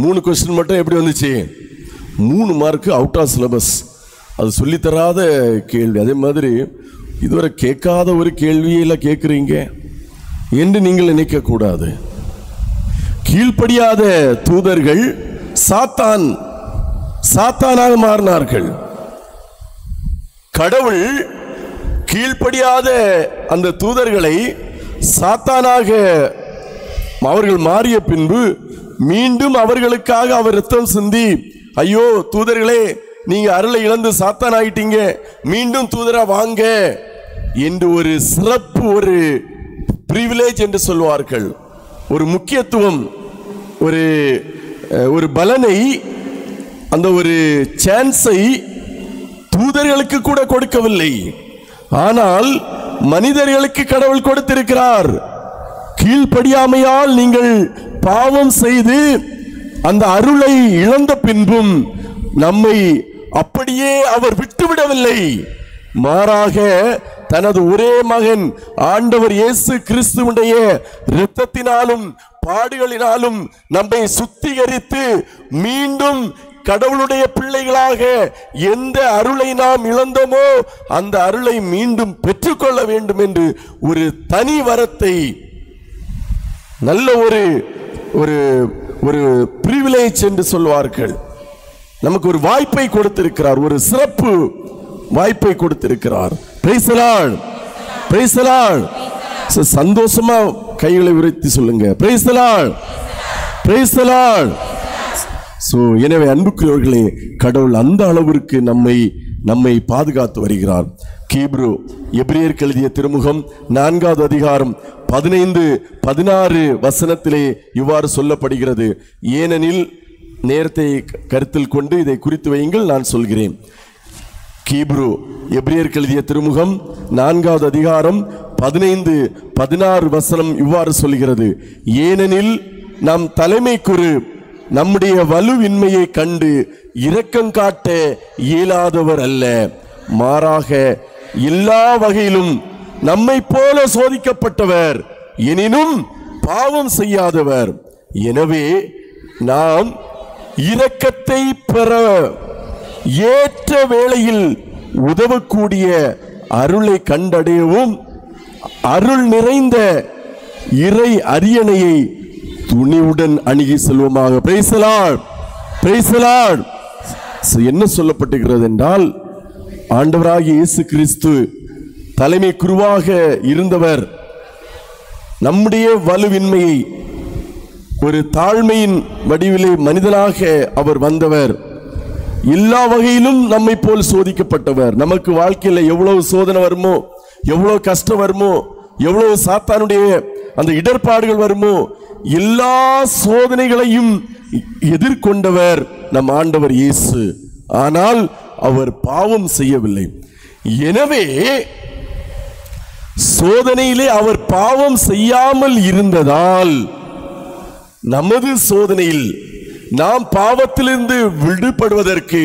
3 கொஸ்டின் மட்டும் எப்படி வந்துச்சு? 3 மார்க்கு அவுட் ஆஃப் சிலபஸ். அது சொல்லித்தராத கேள்வி. அதே மாதிரி இதுவரை கேட்காத ஒரு கேள்வியில் கேட்குறீங்க என்று நீங்கள் நினைக்கக்கூடாது. கீழ்ப்படியாத தூதர்கள் சாத்தான் சாத்தானாக மாறினார்கள். கடவுள் கீழ்ப்படியாத அந்த தூதர்களை சாத்தானாக அவர்கள் மாறிய பின்பு மீண்டும் அவர்களுக்காக அவர் இரத்தம் சிந்தி, ஐயோ தூதர்களே நீங்க அருளை இழந்து சாத்தான் ஆயிட்டீங்க, மீண்டும் தூதரா வாங்க என்று ஒரு சிறப்பு, ஒரு பிரிவிலேஜ் என்று சொல்வார்கள், ஒரு முக்கியத்துவம், ஒரு பலனை, அந்த ஒரு சான்ஸை தூதர்களுக்கு கூட கொடுக்கவில்லை. ஆனால் மனிதர்களுக்கு கடவுள் கொடுத்திருக்கிறார். கீழ்ப்படியாமையால் நீங்கள் பாவம் செய்து அந்த அருளை இழந்த பின்பும் நம்மை அப்படியே அவர் விட்டுவிடவில்லை. மாறாக தனது ஒரே மகன் ஆண்டவர் இயேசு கிறிஸ்துவுடைய இரத்தத்தினாலும் பாடுகளினாலும் நம்மை சுத்திகரித்து மீண்டும் கடவுளுடைய பிள்ளைகளாக எந்த அருளை நாம் இழந்தோமோ அந்த அருளை மீண்டும் பெற்றுக்கொள்ள வேண்டும் என்று ஒரு தனி வரத்தை, நல்ல ஒரு பிரிவிலேஜ் என்று சொல்வார்கள், நமக்கு ஒரு வாய்ப்பை கொடுத்திருக்கிறார், ஒரு சிறப்பு வாய்ப்பை கொடுத்திருக்கிறார். Price the Lord, praise the Lord. சந்தோஷமா கைகளை உயர்த்தி சொல்லுங்க, price the Lord, praise the Lord. எனவே அன்புக்குரியவர்களே, கடவுள் அந்த அளவிற்கு நம்மை பாதுகாத்து வருகிறார். எபிரேயருக்கு எழுதிய திருமுகம் 4வது அதிகாரம் 15-16 வசனத்திலே இவ்வாறு சொல்லப்படுகிறது. ஏனெனில் நேரத்தை கருத்தில் கொண்டு இதை குறித்து வையுங்கள், நான் சொல்கிறேன். எபிரேயருக்கு எழுதிய திருமுகம் 4வது அதிகாரம் 15-16 வசனம் இவ்வாறு சொல்கிறது. ஏனெனில் நம் தலைமை குரு நம்முடைய வலுவின்மையை கண்டு இரக்கம் காட்ட இயலாதவர் அல்ல, மாறாக எல்லா வகையிலும் நம்மை போல சோதிக்கப்பட்டவர், எனினும் பாவம் செய்யாதவர். எனவே நாம் இரக்கத்தை பெற ஏற்ற வேளையில் உதவக்கூடிய அருளை கண்டடையவும் அருள் நிறைந்த இறை அரியணையை துணிவுடன் அணுகி செல்வோமாக. Praise the Lord, praise the Lord. என்ன சொல்லப்பட்டிருக்கிறது என்றால், ஆண்டவராகிய இயேசு கிறிஸ்து தலைமை குருவாக இருந்தவர் நம்முடைய வலுவின்மையை, ஒரு தாழ்மையின் வடிவிலே மனிதனாக அவர் வந்தவர், எல்லா வகையிலும் நம்மை போல் சோதிக்கப்பட்டவர். நமக்கு வாழ்க்கையில் எவ்வளவு சோதனை வருமோ, எவ்வளவு கஷ்டம் வருமோ, எவ்வளவு சாத்தானுடைய அந்த இடர்பாடுகள் வருமோ, எல்லா சோதனைகளையும் எதிர்கொண்டவர் நம் ஆண்டவர் இயேசு. ஆனால் அவர் பாவம் செய்யவில்லை. எனவே சோதனையிலே அவர் பாவம் செய்யாமல் இருந்ததால் நமது சோதனையில் நாம் பாவத்திலிருந்து விடுபடுவதற்கு,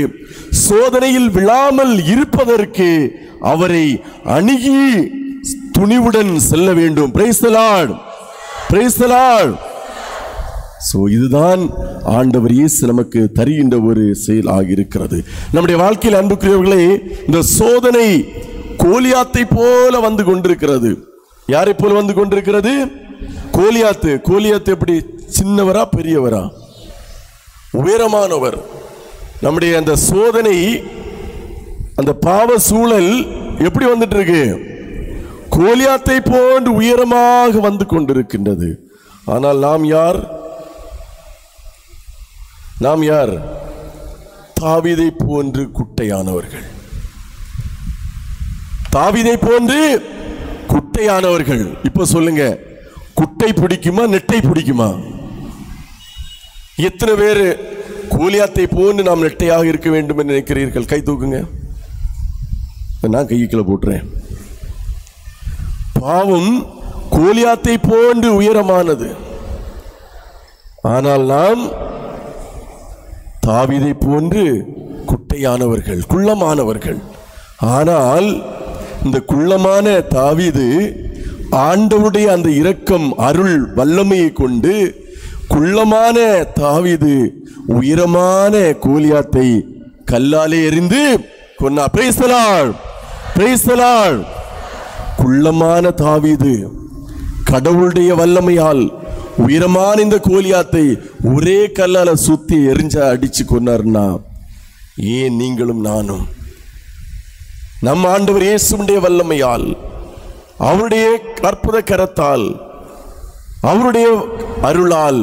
சோதனையில் விழாமல் இருப்பதற்கு அவரை அணுகி துணிவுடன் செல்ல வேண்டும். Price the Lord, praise the Lord. இதுதான் ஆண்டவர் இயேசு நமக்கு தருகின்ற ஒரு செயலாக இருக்கிறது. நம்முடைய வாழ்க்கையில் அன்புக்குரியவர்களே, இந்த சோதனை கோலியாத்தை போல வந்து கொண்டிருக்கிறது. யாரை போல வந்து கொண்டிருக்கிறது? கோலியாத்து. கோலியாத்து எப்படி? சின்னவரா பெரியவரா? உயரமானவர். நம்முடைய அந்த சோதனை, அந்த பாவ சூழல் எப்படி வந்துட்டு இருக்கு? கோலியாத்தை போன்று உயரமாக வந்து கொண்டிருக்கின்றது. ஆனால் நாம் யார்? நாம் யார்? தாவீதை போன்று குட்டையானவர்கள். தாவீதை போன்று குட்டையானவர்கள். இப்ப சொல்லுங்க, குட்டை பிடிக்குமா நெட்டை பிடிக்குமா? எத்தனை பேர் கோலியாத்தை போன்று நாம் நெட்டையாக இருக்க வேண்டும் என்று நினைக்கிறீர்கள்? கை தூக்குங்க. நான் கைக்குள்ள போட்டுறேன். பாவம் கோலியாத்தை போன்று உயரமானது. ஆனால் நாம் தாவீதை போன்று குட்டையானவர்கள், குள்ளமானவர்கள். ஆனால் இந்த குள்ளமான தாவீது ஆண்டவருடைய அந்த இரக்கம், அருள், வல்லமையை கொண்டு குள்ளமான தாவீது உயரமான கோலியாத்தை கல்லாலே எறிந்து கொன்னார். Praise the Lord, praise the Lord. குள்ளமான தாவீது கடவுளுடைய வல்லமையால் உயரமான இந்த கோலியாத்தை ஒரே கல்லால சுத்தி எரிஞ்ச அடிச்சு கொன்னார்னா ஏன் நீங்களும் நானும் நம் ஆண்டவர் இயேசுவுடைய வல்லமையால், அவருடைய அற்புத கரத்தால், அவருடைய அருளால்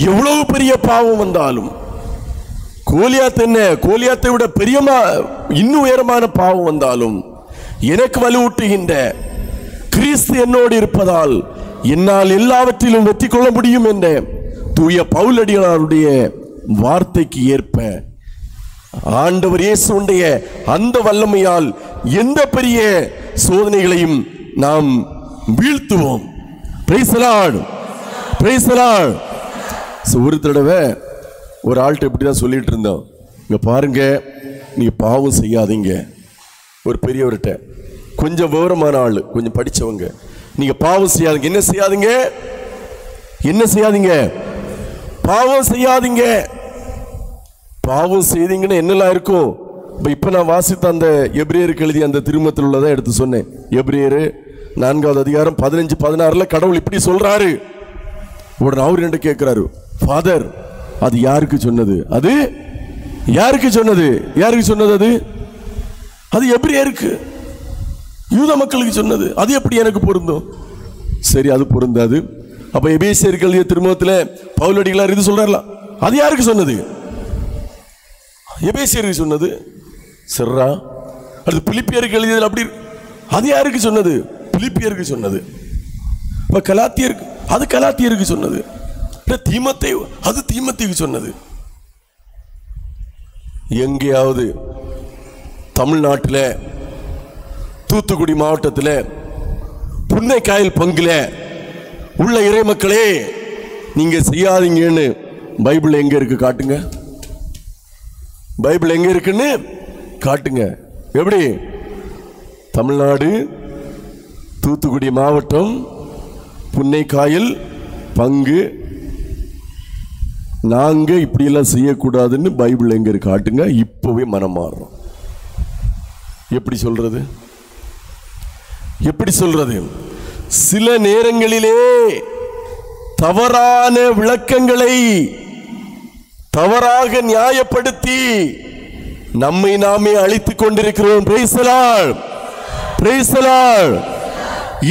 எவ்வளவு பெரிய பாவம் வந்தாலும், கோலியாத் என்ன, கோலியாத்தை விட பெரிய இன்னும் உயரமான பாவம் வந்தாலும், எனக்கு வலுவூட்டுகின்ற கிறிஸ்து என்னோடு இருப்பதால் என்னால் எல்லாவற்றிலும் வெற்றி கொள்ள முடியும் என்ற தூய பவுலடிகளாருடைய வார்த்தைக்கு ஏற்ப ஆண்டவர் இயேசுவுடைய அந்த வல்லமையால் எந்த பெரிய சோதனைகளையும் நாம் வீழ்த்துவோம். Praise the Lord, praise the Lord. ஒரு தடவை ஒரு ஆள்கிட்ட இப்படி தான் சொல்லிட்டு இருந்தோம், இங்கே பாருங்க, நீங்கள் பாவம் செய்யாதீங்க. ஒரு பெரியவர்கிட்ட, கொஞ்சம் விவரமான ஆள், கொஞ்சம் படித்தவங்க, நீங்கள் பாவம் செய்யாதீங்க. என்ன செய்யாதீங்க? என்ன செய்யாதீங்க? பாவம் செய்யாதீங்க. பாவம் செய்தீங்கன்னு என்னெல்லாம் இருக்கும்? இப்போ நான் வாசித்த அந்த எபிரேயருக்கு எழுதிய அந்த திருமத்தில் உள்ளதை எடுத்து சொன்னேன். எபிரேயர் 4வது அதிகாரம் 15-16 கடவுள் இப்படி சொல்றாரு. உடனே அவர் என்ன கேட்கிறாரு, ஃபாதர் அது யாருக்கு சொன்னது? அது யாருக்கு சொன்னது? யாருக்கு சொன்னது? அது அது எபிரேயருக்கு, யூத மக்களுக்கு சொன்னது. அது எப்படி எனக்கு பொருந்தும்? சரி, அது பொருந்தாது. அப்ப எபேசியருக்கு எழுதிய திருமுகத்தில் பவுலடிகளார் இது சொல்றாரலாம், அது யாருக்கு சொன்னது? எபேசியருக்கு சொன்னது. சரிரா, அது பிலிப்பியருக்கு எழுதியதில் அப்படி, அது யாருக்கு சொன்னது? பிலிப்பியருக்கு சொன்னது. இப்ப கலாத்தியருக்கு, அது கலாத்தியருக்கு சொன்னது. தீமோத்தேயு, அது தீமோத்தேயுக்கு சொன்னது. எங்கேயாவது தமிழ்நாட்டில் தூத்துக்குடி மாவட்டத்தில் புன்னைக்காயல் பங்குல உள்ள இறை மக்களே, நீங்க செய்யாதீங்கன்னு பைபிள் எங்க இருக்கு காட்டுங்க. பைபிள் எங்க இருக்குன்னு காட்டுங்க. எப்படி? தமிழ்நாடு தூத்துக்குடி மாவட்டம் புன்னைக்காயல் பங்கு, நாங்க இப்படியெல்லாம் செய்யக்கூடாதுன்னு பைபிள் எங்க இருக்கு காட்டுங்க. இப்பவே மனம் மாறுறோம். எப்படி சொல்றது? எப்படி சொல்றது? சில நேரங்களிலே தவறான விளக்கங்களை தவறாக நியாயப்படுத்தி நம்மை நாமே அழித்துக் கொண்டிருக்கிறோம். Price the Lord, praise the Lord.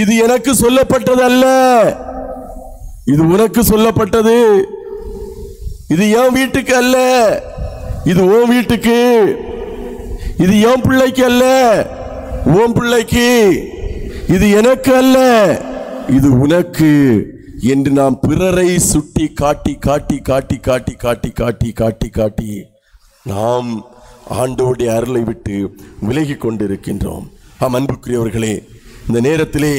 இது எனக்கு சொல்லப்பட்டது அல்ல, இது உனக்கு சொல்லப்பட்டது. இது என் வீட்டுக்கு அல்ல, இது உன் வீட்டுக்கு. இது என் பிள்ளைக்கு அல்ல, உன் பிள்ளைக்கு. இது எனக்கு அல்ல, இது உனக்கு என்று நாம் பிறரை சுட்டி காட்டி காட்டி காட்டி காட்டி காட்டி காட்டி காட்டி காட்டி நாம் ஆண்டவருடைய அருளை விட்டு விலகி கொண்டிருக்கின்றோம். அன்புக்குரியவர்களே, இந்த நேரத்திலே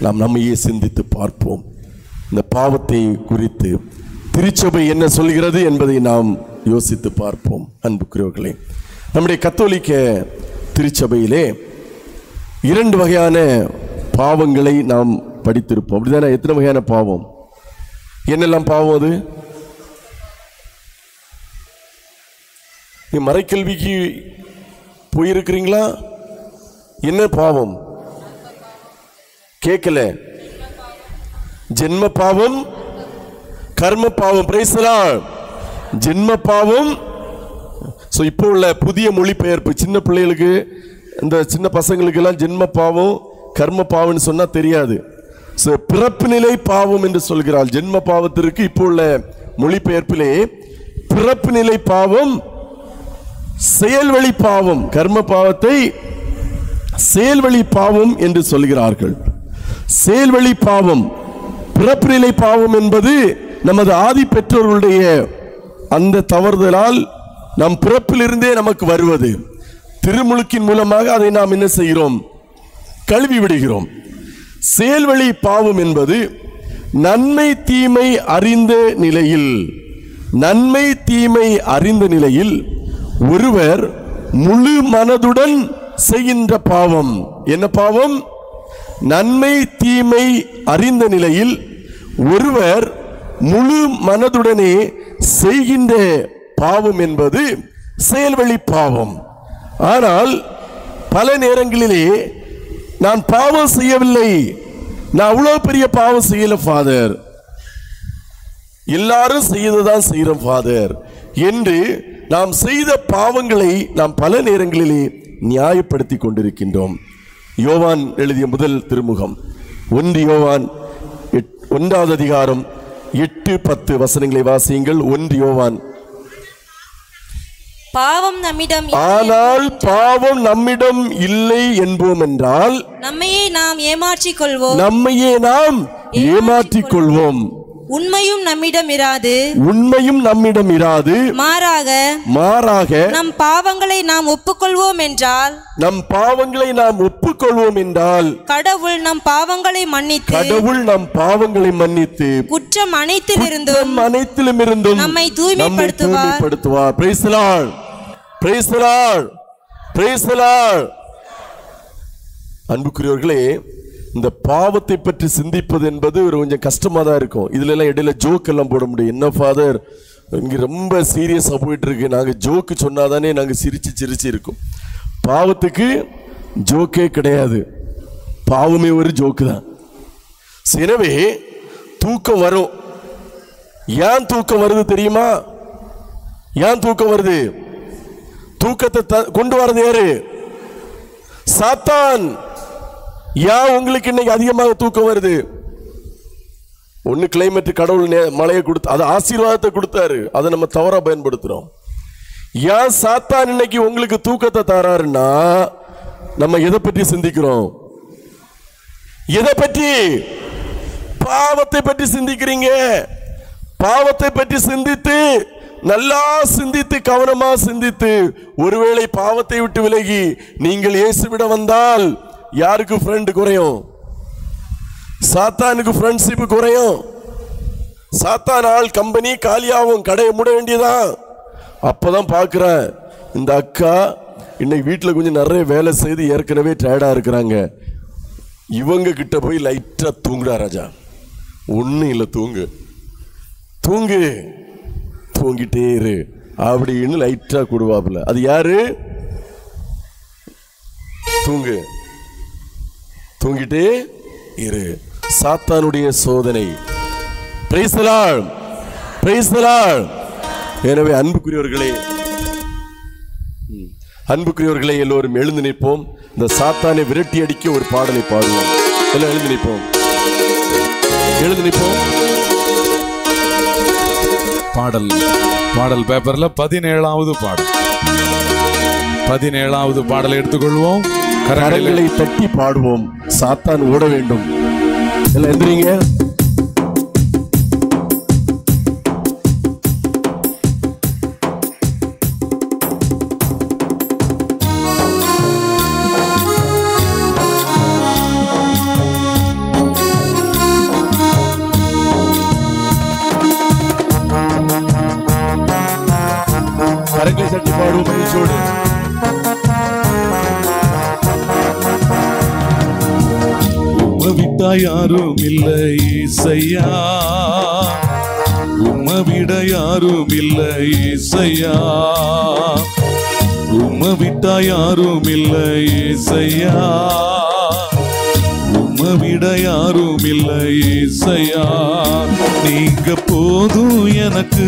நாம் நம்மையே சிந்தித்து பார்ப்போம். இந்த பாவத்தை குறித்து திருச்சபை என்ன சொல்கிறது என்பதை நாம் யோசித்து பார்ப்போம். அன்புக்குரியவர்களே, நம்முடைய கத்தோலிக்க திருச்சபையிலே 2 வகையான பாவங்களை நாம் படித்திருப்போம். அப்படிதானே? எத்தனை வகையான பாவம்? என்னெல்லாம் பாவம்? அது நீ மறைக்கல்விக்கு போயிருக்கிறீங்களா? என்ன பாவம்? கேட்கல. ஜென்ம பாவம், கர்ம பாவம். Price the Lord. ஜென்ம பாவம். இப்போ உள்ள புதிய மொழிபெயர்ப்பு சின்ன பிள்ளைகளுக்கு, இந்த சின்ன பசங்களுக்கு எல்லாம் ஜென்ம பாவம் கர்ம பாவம்னு சொன்னா தெரியாது. பிறப்பு நிலை பாவம் என்று சொல்கிறாள். ஜென்ம பாவத்திற்கு இப்போ உள்ள மொழிபெயர்ப்பிலே பிறப்பு நிலை பாவம், செயல்வழி பாவம். கர்ம பாவத்தை செயல்வழி பாவம் என்று சொல்கிறார்கள். செயல்வழி பாவம், பிறப்பு நிலை பாவம் என்பது நமது ஆதி பெற்றோர்களுடைய அந்த தவறுதலால் நம் பிறப்பிலிருந்தே நமக்கு வருவது. திருமுழுக்கின் மூலமாக அதை நாம் என்ன செய்கிறோம்? கழுவி விடுகிறோம். செயல்வழி பாவம் என்பது நன்மை தீமை அறிந்த நிலையில், நன்மை தீமை அறிந்த நிலையில் ஒருவர் முழு மனதுடன் செய்கின்ற பாவம். என்ன பாவம்? நன்மை தீமை அறிந்த நிலையில் ஒருவர் முழு மனதுடனே செய்கின்ற பாவம் என்பது செயல்வழி பாவம். ஆனால் பல நேரங்களிலே நான் பாவம் செய்யவில்லை, நான் அவ்வளவு பெரிய பாவம் செய்யல ஃபாதர், எல்லாரும் செய்யறதுதான் செய்யறோம் ஃபாதர் என்று நாம் செய்த பாவங்களை நாம் பல நேரங்களிலே நியாயப்படுத்தி கொண்டிருக்கின்றோம். யோவான் எழுதிய முதல் திருமுகம் 1 யோவான் 1வது அதிகாரம் 8-10 வசனங்களை வாசியுங்கள். 1 யோவான். பாவம் நம்மிடம் ஆனால் பாவம் நம்மிடம் இல்லை என்போம் என்றால் நம்மையே நாம் ஏமாற்றிக் கொள்வோம். உண்மையும் நம்மிடம் இராது. மாறாக நம் பாவங்களை நாம் ஒப்புக்கொள்வோம் என்றால் கடவுள் நம் பாவங்களை மன்னித்து குற்றம் அனைத்திலும் இருந்தும் நம்மை தூய்மைப்படுத்துவார். Praise the Lord. Praise the Lord. Praise the Lord. அன்புக்குரியவர்களே, இந்த பாவத்தை பற்றி சிந்திப்பது என்பது ஒரு கொஞ்சம் கஷ்டமா தான் இருக்கும். இதுல எல்லாம் இடையில ஜோக் எல்லாம் போட முடியும். என்ன ஃபாதர் இங்க ரொம்ப சீரியஸா போயிட்டு இருக்கு, நாங்க ஜோக்கு சொன்னாதானே நாங்க சிரிச்சு இருக்கும். பாவத்துக்கு ஜோக்கே கிடையாது, பாவமே ஒரு ஜோக்கு தான். எனவே தூக்கம் வரும். ஏன் தூக்கம் வருது தெரியுமா? ஏன் தூக்கம் வருது? தூக்கத்தை கொண்டு வரது யாரு? சாத்தான். ஏன் உங்களுக்கு இன்னைக்கு அதிகமாக தூக்கம் வருது? ஒன்னு கிளைமேட், கடவுள் மழையை கொடுத்து அது ஆசீர்வாதத்தை கொடுத்தாரு, அதை நம்ம தவறா பயன்படுத்துறோம். ஏன் சாத்தான் இன்னைக்கு உங்களுக்கு தூக்கத்தை தராருன்னா நம்ம எதை பற்றி சிந்திக்கிறோம்? எதை பற்றி? பாவத்தை பற்றி சிந்திக்கிறீங்க. பாவத்தை பற்றி சிந்தித்து, நல்லா சிந்தித்து, கவனமா சிந்தித்து, ஒருவேளை பாவத்தை விட்டு விலகி நீங்கள் இயேசுவிடம் வந்தால் யாருக்கு ஃப்ரெண்ட் குறையும்? சாத்தானுக்கு ஃப்ரெண்ட்ஷிப் குறையும். சாத்தான் ஆள் கம்பெனி காலியாகும், கடையை மூட வேண்டியதான். அப்பதான் பார்க்கிறேன், இந்த அக்கா இன்னைக்கு வீட்டில் கொஞ்சம் நிறைய வேலை செய்து ஏற்கனவே டயர்டா இருக்கிறாங்க. இவங்க கிட்ட போய் லைட்டா தூங்குடா ராஜா, ஒன்னும் இல்லை, தூங்கிட்டே இரு அப்படின்னு லைட்டா கூடுவாப்புல. அது யாரு? தூங்கிட்டே இரு. சாத்தானுடைய சோதனை. Price the Lord. Praise the Lord. எனவே அன்புக்குரியவர்களே எல்லோரும் எழுந்து நிற்போம். இந்த சாத்தானை விரட்டி அடிக்க ஒரு பாடலை பாடுவோம். எல்லாம் எழுந்து நிற்போம். பாடல் பேப்பர்ல 17வது பாடலை எடுத்துக்கொள்வோம். கரங்களை தட்டி பாடுவோம். சாத்தான் ஓட வேண்டும். எல்லாம் எந்திரீங்க. கரங்களை தட்டி பாடுவோம் மகிழ்ச்சியோடு. விட்டா யாரும் இல்லை இசையா, உம்மை விட யாரும் இல்லை இசையா, உம்மை விட்டா யாரும் இல்லை இசையா, உம்மை விட யாரும் இல்லை இசையா. நீங்க போதும் எனக்கு,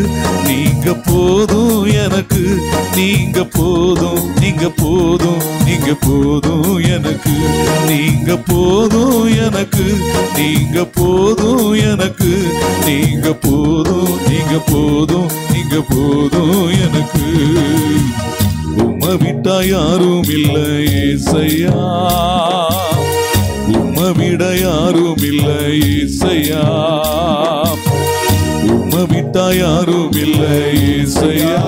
நீங்க போதும் எனக்கு, நீங்க போதும், நீங்க போதும், நீங்க போதும் எனக்கு, நீங்க போதும் எனக்கு, நீங்க போதும் எனக்கு, நீங்க போதும், நீங்க போதும், நீங்க போதும் எனக்கு. உம்மை விட்டா யாரும் இல்லை இசையா, உம்மை விட யாரும் இல்லை இசையா, உம்மை விட்டா யாரும் இல்லை இசையா,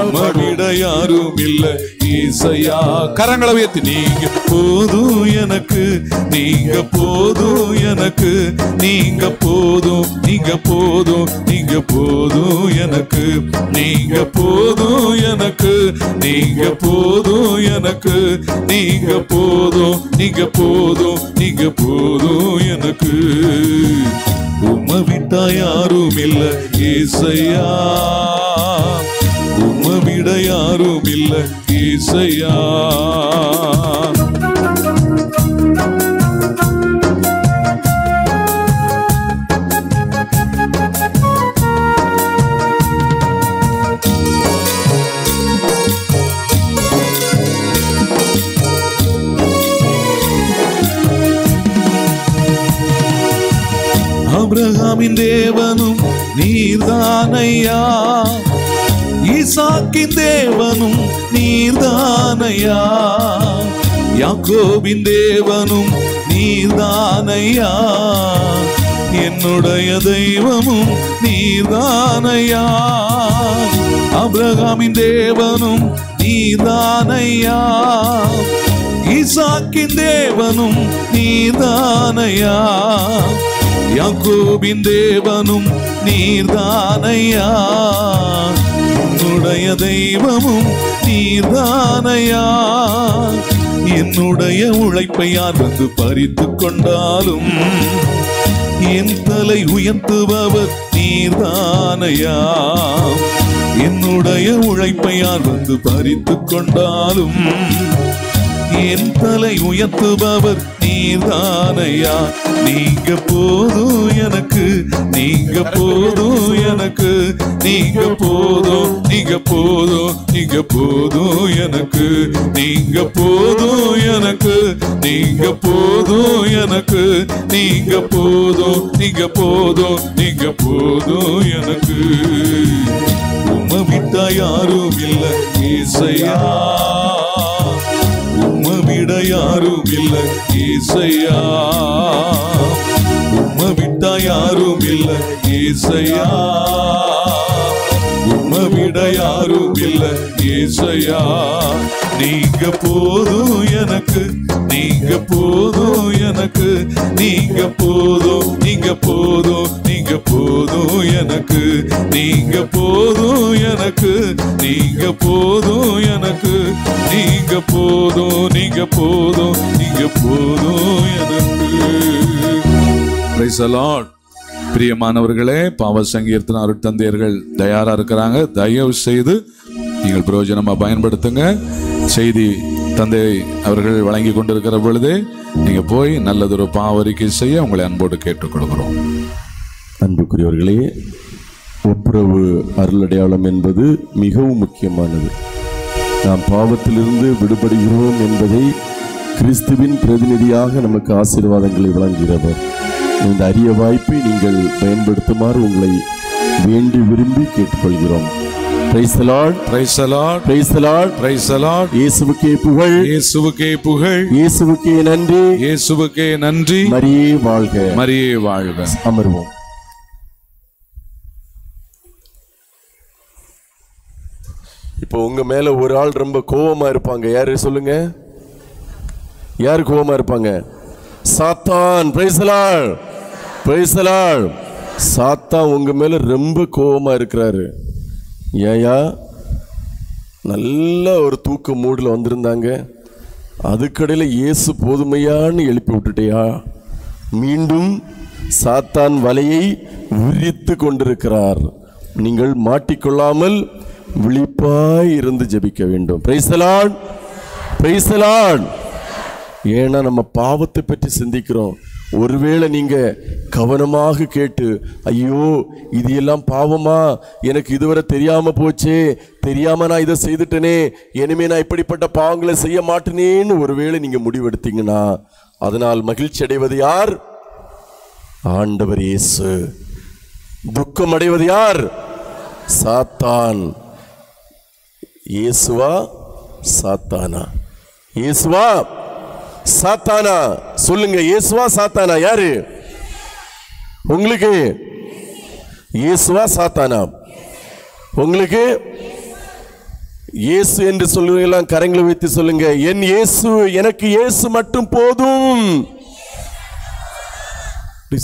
உம்மை விட யாரும் இல்லை இசையா. கரங்களை உயர்த்தி நீங்க போதும் எனக்கு, நீங்க போதும் எனக்கு, நீங்க போதும், நீங்க போதும், நீங்க போதும் எனக்கு, நீங்க போதும் எனக்கு, நீங்க போதும் எனக்கு, நீங்க போதும், நீங்க போதும், நீங்க போதும் எனக்கு. உம்மை விட்டா யாரும் இல்லை இசையா, உம்மை விட யாரும் இல்லை இசையா. ஆபிரகாமின் தேவனும் நீர்தானையா, ஈசாக்கின் தேவனும் நீர்தானையா, யாக்கோபின் தேவனும் நீர்தானையா, என்னுடைய தெய்வமும் நீர்தானையா. ஆபிரகாமின் தேவனும் நீர்தானையா, ஈசாக்கின் தேவனும் நீர்தானையா, யாக்கோபின் தேவனும் நீர்தானையா, என்னுடைய தெய்வமும் நீர்தானையா. என்னுடைய உழைப்பை யார் வந்து பறித்து கொண்டாலும் என் தலை உயர்த்துபவர் நீர்தானையா. என்னுடைய உழைப்பை யார் வந்து பறித்து கொண்டாலும் என் தலை உயர்த்துபவர் நீர்தானையா. நீங்க போதும் எனக்கு, நீங்க போதும் எனக்கு, நீங்க போதும், நீங்க போதும், நீங்க போதும் எனக்கு, நீங்க போதும் எனக்கு, நீங்க போதும் எனக்கு, நீங்க போதும், நீங்க போதும், நீங்க போதும் எனக்கு. உம்மை விட்டா யாரும் இல்லை ஏசையா, உம்மை விட யாரும் இல்லை ஏசையா, உம்மை விட்டா யாரும் இல்லை ஏசையா, உம்மை விட யாரும் இல்லை ஏசையா. நீங்க போதும் எனக்கு, நீங்க போதும் எனக்கு, நீங்க போதும், நீங்க போதும், நீங்க போதும் எனக்கு, நீங்க போதும் எனக்கு, நீங்க போதும் எனக்கு, நீங்க போதும், நீங்க போதும், நீங்க போதும் எனக்கு. Praise the Lord. பிரியமானவர்களே, பாவ சங்கீர்த்தன அருட்தந்தையர்கள் தயாரா இருக்கிறாங்க. தயவு செய்து நீங்கள் பிரயோஜனமா பயன்படுத்துங்க. செய்தி தந்தை அவர்கள் வழங்கி கொண்டிருக்கிற பொழுதே நீங்க போய் நல்லதொரு பாவரிக்கை செய்ய உங்களை அன்போடு கேட்டுக்கொள்கிறோம். அன்புக்குரியவர்களே, ஒப்புரவு அருளடையாளம் என்பது மிகவும் முக்கியமானது. நாம் பாவத்திலிருந்து விடுபடுகிறோம் என்பதை கிறிஸ்துவின் பிரதிநிதியாக நமக்கு ஆசீர்வாதங்களை வழங்குகிறவர். இந்த அரிய வாய்ப்பை நீங்கள் பயன்படுத்துமாறு உங்களை வேண்டி விரும்பி கேட்டுக்கொள்கிறோம். Praise the Lord, Praise the Lord, Praise the Lord, Praise the Lord. இயேசுவுக்கே புகழ், இயேசுவுக்கே புகழ், இயேசுவுக்கே நன்றி, இயேசுவுக்கே நன்றி. மரியே வாழ்க, மரியே வாழ்க. அமர்வோம். இப்போ உங்க மேல ஒரு ஆள் ரொம்ப கோபமா இருப்பாங்க. யாரு சொல்லுங்க? யாரு கோபமா இருப்பாங்க? சாத்தான். Praise the Lord, Praise the Lord. சாத்தான் உங்க மேல ரொம்ப கோபமா இருக்கிறாரு. ஏயா, நல்ல ஒரு தூக்க மூடில் வந்திருந்தாங்க, அதுக்கடையில் இயேசு போதுமையான்னு எழுப்பி விட்டுட்டியா? மீண்டும் சாத்தான் வலையை விரித்து கொண்டிருக்கிறார். நீங்கள் மாட்டிக்கொள்ளாமல் விழிப்பாய் இருந்து ஜெபிக்க வேண்டும். Praise the Lord, Praise the Lord. ஏன்னா நம்ம பாவத்தை பற்றி சிந்திக்கிறோம். ஒருவேளை நீங்க கவனமாக கேட்டு, ஐயோ இது எல்லாம் பாவமா, எனக்கு இதுவரை தெரியாம போச்சே, தெரியாம நான் இதை செய்துட்டேனே, இனிமே நான் இப்படிப்பட்ட பாவங்களை செய்ய மாட்டேனேன்னு ஒருவேளை நீங்க முடிவெடுத்தீங்கன்னா அதனால் மகிழ்ச்சி அடைவது யார்? ஆண்டவர் இயேசு. துக்கம் அடைவது யார்? சாத்தான். இயேசுவா சாத்தானா? இயேசுவா சாத்தானா? சொல்லுங்க, இயேசுவா சாத்தானா? யாரு உங்களுக்கு? இயேசுவா சாத்தானா? உங்களுக்கு இயேசு என்று சொல்லுவீங்களா? கரங்களை வைத்து சொல்லுங்க, என் இயேசு, எனக்கு இயேசு மட்டும் போதும்.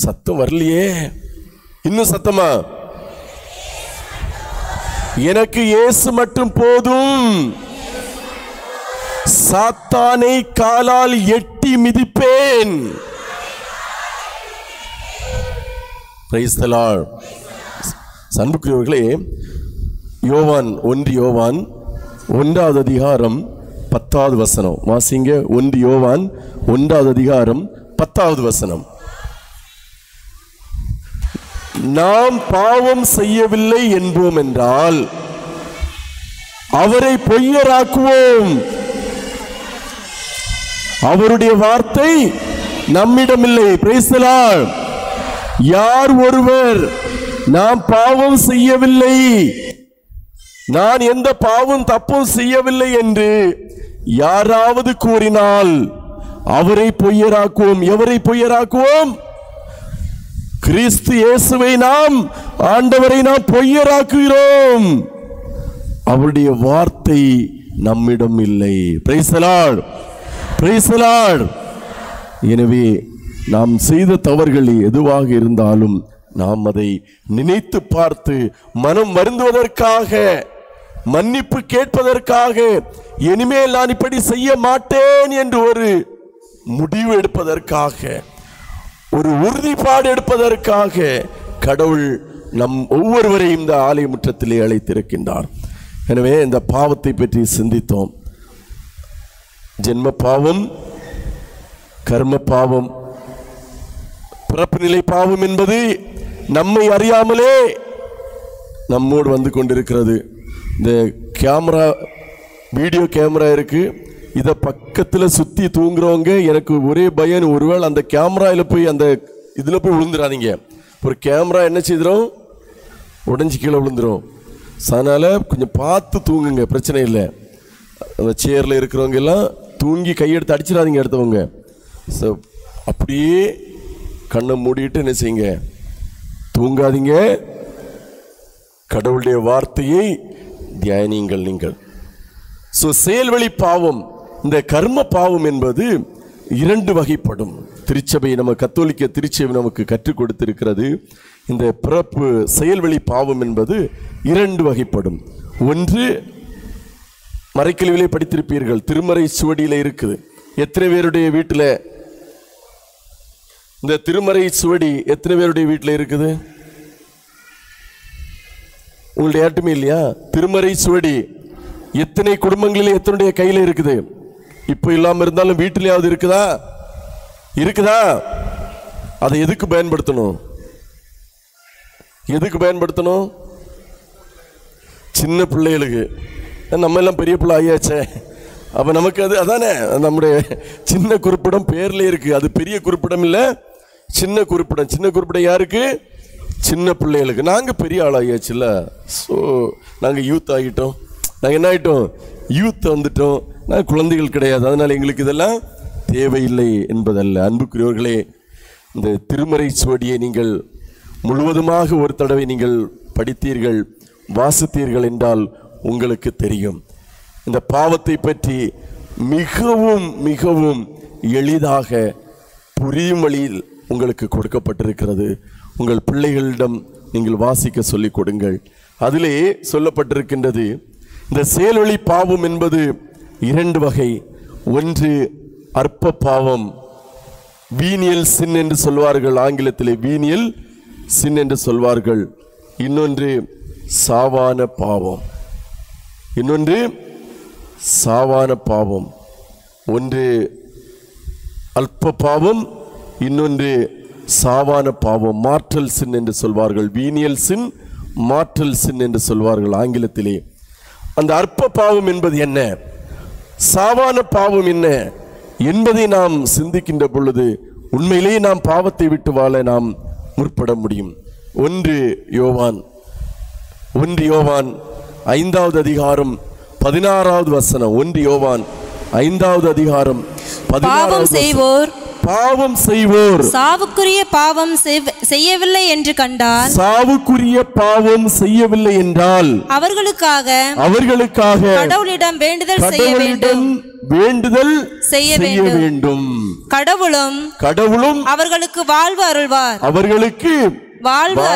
சத்தம் வரலையே, இன்னும் சத்தமா? எனக்கு இயேசு மட்டும் போதும். சாத்தானை காலால் எட்டி மிதிப்பேன். Praise the Lord. அன்புக்குரியவர்களே, யோவான் 1 யோவான் 1வது அதிகாரம் 10வது வசனம் வாசிங்க. 1 யோவான் 1வது அதிகாரம் 10வது வசனம். நாம் பாவம் செய்யவில்லை என்போம் என்றால் அவரை பொய்யராக்குவோம், அவருடைய வார்த்தை நம்மிடமில்லை. Praise the Lord. யார் ஒருவர் நான் பாவம் செய்யவில்லை, நான் எந்த பாவம் தப்பும் செய்யவில்லை என்று யாராவது கூறினால் அவரை பொய்யராக்குவோம். எவரை பொய்யராக்குவோம்? கிறிஸ்து இயேசுவை நாம், ஆண்டவரை நாம் பொய்யராக்குகிறோம். அவருடைய வார்த்தை நம்மிடம் இல்லை. Price the Lord, praise the Lord. எனவே நாம் செய்த தவறுகள் எதுவாக இருந்தாலும் நாம் அதை நினைத்து பார்த்து மனம் வருந்துவதற்காக, மன்னிப்பு கேட்பதற்காக, இனிமேல் நான் இப்படி செய்ய மாட்டேன் என்று ஒரு முடிவு எடுப்பதற்காக, ஒரு உறுதிப்பாடு எடுப்பதற்காக கடவுள் நம் ஒவ்வொருவரையும் இந்த ஆலய முற்றத்திலே அழைத்திருக்கின்றார். எனவே இந்த பாவத்தை பற்றி சிந்தித்தோம். ஜென்ம பாவம், கர்ம பாவம், பிறப்பு நிலை பாவம் என்பது நம்மை அறியாமலே நம்மோடு வந்து கொண்டிருக்கிறது. இந்த கேமரா, வீடியோ கேமரா இருக்கு, இதை பக்கத்தில் சுற்றி தூங்குறவங்க எனக்கு ஒரே பயம், ஒருவேளை அந்த கேமராவில் போய் அந்த இதில் போய் விழுந்துடாதீங்க. ஒரு கேமரா என்ன செய்திடும், உடஞ்சி கீழே விழுந்துடும். அதனால் கொஞ்சம் பார்த்து தூங்குங்க, பிரச்சனை இல்லை. அந்த சேரில் இருக்கிறவங்க எல்லாம் தூங்கி கையெடுத்து அடிச்சிடாதீங்க எடுத்தவங்க. அப்படியே கண்ணை மூடிட்டு என்ன செய்யுங்க, தூங்காதீங்க. கடவுளுடைய வார்த்தையை தியானியுங்கள் நீங்கள். செயல்வழி பாவம், இந்த கர்ம பாவம் என்பது 2 வகைப்படும். திருச்சபை, நம்ம கத்தோலிக்க திருச்சபை நமக்கு கற்றுக் கொடுத்திருக்கிறது. இந்த பிறப்பு செயல்வழி பாவம் என்பது 2 வகைப்படும். ஒன்று, மறைக்கல்விலே படித்திருப்பீர்கள், திருமறை சுவடியில் இருக்குது. எத்தனை பேருடைய வீட்டில் இந்த திருமறை சுவடி, எத்தனை பேருடைய வீட்டில் இருக்குது? உங்களுடைய யாட்டுமே இல்லையா? திருமறை சுவடி எத்தனை குடும்பங்களில் எத்தனுடைய கையில் இருக்குது? இப்போ இல்லாமல் இருந்தாலும் வீட்டிலேயாவது இருக்குதா? இருக்குதா? அதை எதுக்கு பயன்படுத்தணும்? எதுக்கு பயன்படுத்தணும்? சின்ன பிள்ளைகளுக்கு. நம்ம எல்லாம் பெரிய பிள்ளை ஆயாச்சே, அப்போ நமக்கு அது அதானே நம்முடைய சின்ன குறிப்பிடம் பேர்ல இருக்கு. அது பெரிய குறிப்பிடம் இல்லை, சின்ன குறிப்பிடம். சின்ன குறிப்பிடம் யாருக்கு? சின்ன பிள்ளைகளுக்கு. நாங்கள் பெரிய ஆள் ஆயாச்சுல்ல, ஸோ நாங்கள் யூத் ஆகிட்டோம். நாங்கள் என்ன ஆகிட்டோம்? யூத் வந்துட்டோம். நாங்கள் குழந்தைகள் கிடையாது, அதனால் எங்களுக்கு இதெல்லாம் தேவையில்லை என்பதல்ல. அன்புக்குரியவர்களே, இந்த திருமறை சுவடியை நீங்கள் முழுவதுமாக ஒரு தடவை நீங்கள் படித்தீர்கள், வாசித்தீர்கள் என்றால் உங்களுக்கு தெரியும். இந்த பாவத்தை பற்றி மிகவும் மிகவும் எளிதாக புரியும் வழியில் உங்களுக்கு கொடுக்கப்பட்டிருக்கிறது. உங்கள் பிள்ளைகளிடம் நீங்கள் வாசிக்க சொல்லிக் கொடுங்கள். அதிலே சொல்லப்பட்டிருக்கின்றது, இந்த செயல்வழி பாவம் என்பது 2 வகை. ஒன்று அற்ப பாவம், வீனியல் சின் என்று சொல்வார்கள், ஆங்கிலத்திலே வீனியல் சின் என்று சொல்வார்கள். இன்னொன்று சாவான பாவம். இன்னொன்று சாவான பாவம். ஒன்று அல்ப பாவம், இன்னொன்று சாவான பாவம். மார்டல் சின் என்று சொல்வார்கள், வீனியல் சின், மார்டல் சின் என்று சொல்வார்கள் ஆங்கிலத்திலே. அந்த அற்ப பாவம் என்பது என்ன, சாவான பாவம் என்ன என்பதை நாம் சிந்திக்கின்ற பொழுது உண்மையிலேயே நாம் பாவத்தை விட்டு வாழ நாம் முற்பட முடியும். 1 யோவான் 5வது அதிகாரம் 16வது வசனம். 1 யோவான் 5வது அதிகாரம் 16வது வசனம். பாவம் செய்வோர் சாவுக்குரிய பாவம் செய்யவில்லை என்று கண்டால், சாவுக்குரிய பாவம் செய்யவில்லை என்றால் அவர்களுக்காக கடவுளிடம் வேண்டுதல் செய்ய வேண்டும். கடவுளும் அவர்களுக்கு வாழ்வு அருள்வார். அவர்களுக்கு வாழ்வு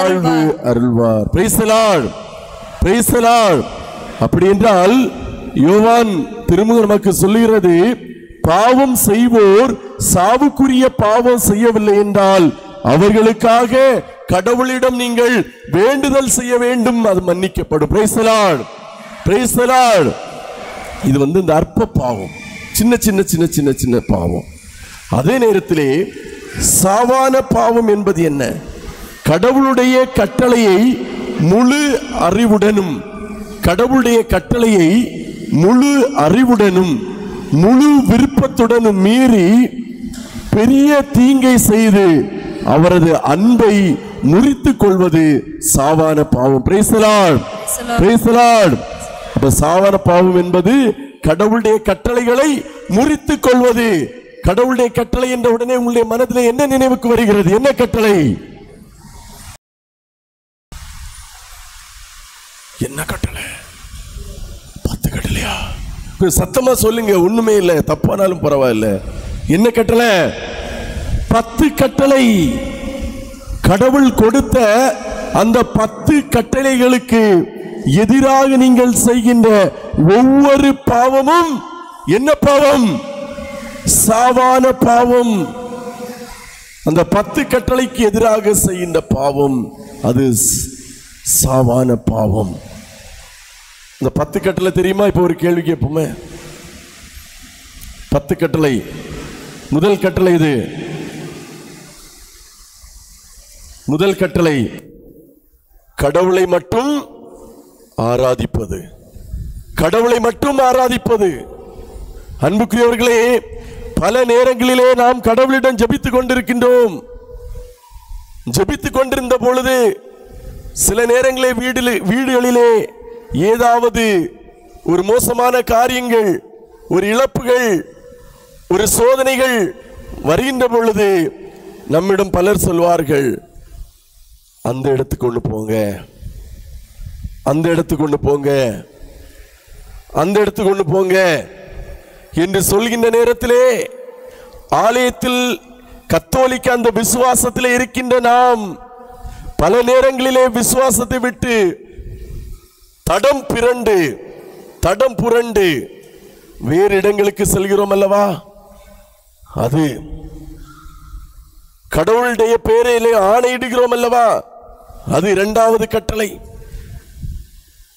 அருள்வார். Praise the Lord, praise the Lord. அப்படி என்றால் யோவான் திருமுகம் நமக்கு சொல்லுகிறது, பாவம் செய்வோர் சாவுக்குரிய பாவம் செய்யவில்லை என்றால் அவர்களுக்காக கடவுளிடம் நீங்கள் வேண்டுதல் செய்ய வேண்டும், அது மன்னிக்கப்படும். Price the Lord, praise the Lord. இது இந்த அற்ப பாவம், சின்ன சின்ன சின்ன சின்ன சின்ன பாவம். அதே நேரத்திலே சாவான பாவம் என்பது என்ன? கடவுளுடைய கட்டளையை முழு அறிவுடனும், கடவுளுடைய கட்டளையை முழு அறிவுடனும் முழு விருப்பத்துடனும் மீறி பெரிய தீங்கை செய்து அவரது அன்பை முறித்துக் கொள்வது சாவான பாவம். Price the Lord, praise the Lord. அப்ப சாவான பாவம் என்பது கடவுளுடைய கட்டளைகளை முறித்துக் கொள்வது. கடவுளுடைய கட்டளை என்ற உடனே உங்களுடைய மனதில் என்ன நினைவுக்கு வருகிறது? என்ன கட்டளை? என்ன கட்டளை? 10 கட்டளையா? சத்தமா சொல்லுங்க. ஒண்ணுமே இல்லை, தப்பானாலும் பரவாயில்ல. என்ன கட்டளை? 10 கட்டளை. கடவுள் கொடுத்த அந்த 10 கட்டளைகளுக்கு எதிராக நீங்கள் செய்கின்ற ஒவ்வொரு பாவமும் என்ன பாவம்? சாவான பாவம். அந்த 10 கட்டளைக்கு எதிராக செய்கின்ற பாவம் அது சாவான பாவம். இந்த 10 கட்டளை தெரியுமா? இப்போ ஒரு கேள்வி கேட்போமே. 10 கட்டளை. முதல் கட்டளை இது. முதல் கட்டளை கடவுளை மட்டும் ஆராதிப்பது. கடவுளை மட்டும் ஆராதிப்பது. அன்புக்குரியவர்களே, பல நேரங்களிலே நாம் கடவுளிடம் ஜெபித்துக் கொண்டிருக்கின்றோம். ஜெபித்துக் கொண்டிருந்த பொழுது சில நேரங்களே வீடுகளிலே ஏதாவது ஒரு மோசமான காரியங்கள், ஒரு இழப்புகள், ஒரு சோதனைகள் வருகின்ற பொழுது நம்மிடம் பலர் சொல்வார்கள், அந்த இடத்துக்கு கொண்டு போங்க, அந்த இடத்துக்கு கொண்டு போங்க, அந்த இடத்துக்கு கொண்டு போங்க என்று சொல்கின்ற நேரத்திலே ஆலயத்தில் கத்தோலிக்க அந்த விசுவாசத்தில் இருக்கின்ற நாம் பல நேரங்களிலே விசுவாசத்தை விட்டு தடம் புரண்டு வேறு இடங்களுக்கு செல்கிறோம் அல்லவா? அது கடவுளுடைய பேரிலே ஆணையிடுகிறோம் அல்லவா? அது இரண்டாவது கட்டளை.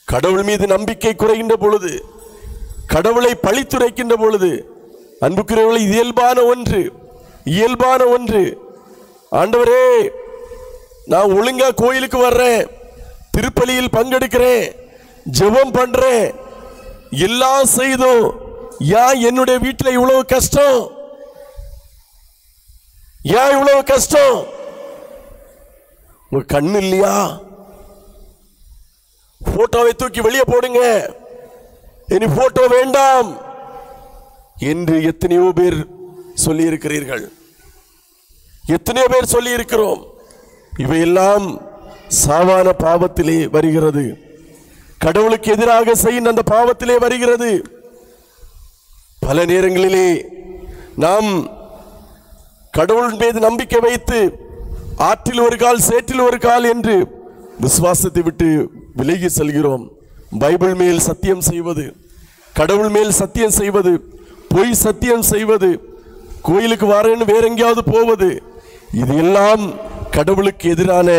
கடவுள் மீது நம்பிக்கை குறைகின்ற பொழுது, கடவுளை பழித்துரைக்கின்ற பொழுது, அன்புக்குரியவர்களே, இயல்பான ஒன்று. ஆண்டவரே, நான் ஒழுங்கா கோயிலுக்கு வர்றேன், திருப்பலியில் பங்கெடுக்கிறேன், ஜெபம் பண்றேன், எல்லாம் செய்தோம், ஏன் என்னுடைய வீட்டில் இவ்வளவு கஷ்டம்? ஏன் இவ்வளவு கஷ்டம்? உங்க கண்ணு இல்லையா? போட்டோவை தூக்கி வெளியே போடுங்க, இனி போட்டோ வேண்டாம் என்று எத்தனையோ பேர் சொல்லி இருக்கிறீர்கள், எத்தனையோ பேர் சொல்லி இருக்கிறோம். இவையெல்லாம் சாவான பாவத்திலே வருகிறது. கடவுளுக்கு எதிராக செய்யும் அந்த பாவத்திலே வருகிறது. பல நேரங்களிலே நாம் கடவுள் மீது நம்பிக்கை வைத்து ஆற்றில் ஒரு கால் சேற்றில் ஒரு கால் என்று விசுவாசத்தை விட்டு விலகி செல்கிறோம். பைபிள் மேல் சத்தியம் செய்வது, கடவுள் மேல் சத்தியம் செய்வது, பொய் சத்தியம் செய்வது, கோயிலுக்கு வரேன்னு வேற எங்கேயாவது போவது, இது எல்லாம் கடவுளுக்கு எதிரான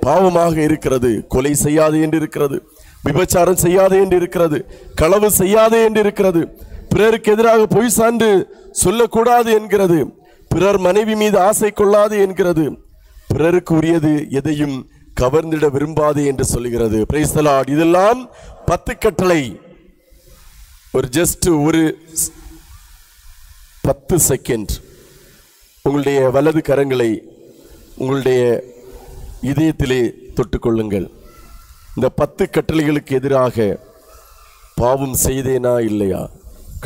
பாவமாக இருக்கிறது. கொலை செய்யாதே என்று இருக்கிறது, விபச்சாரம் செய்யாதே என்று இருக்கிறது, களவு செய்யாதே என்று இருக்கிறது, பிறருக்கு எதிராக பொய் சான்று சொல்லக்கூடாது என்கிறது, பிறர் மனைவி மீது ஆசை கொள்ளாது என்கிறது, பிறருக்கு உரியது எதையும் கவர்ந்திட விரும்பாதே என்று சொல்லுகிறது. Price the Lord. இதெல்லாம் 10 கட்டளை. ஒரு 10 செகண்ட் உங்களுடைய வலது கரங்களை உங்களுடைய இதயத்திலே தொட்டுக்கொள்ளுங்கள். இந்த 10 கட்டளைகளுக்கு எதிராக பாவம் செய்தேனா இல்லையா?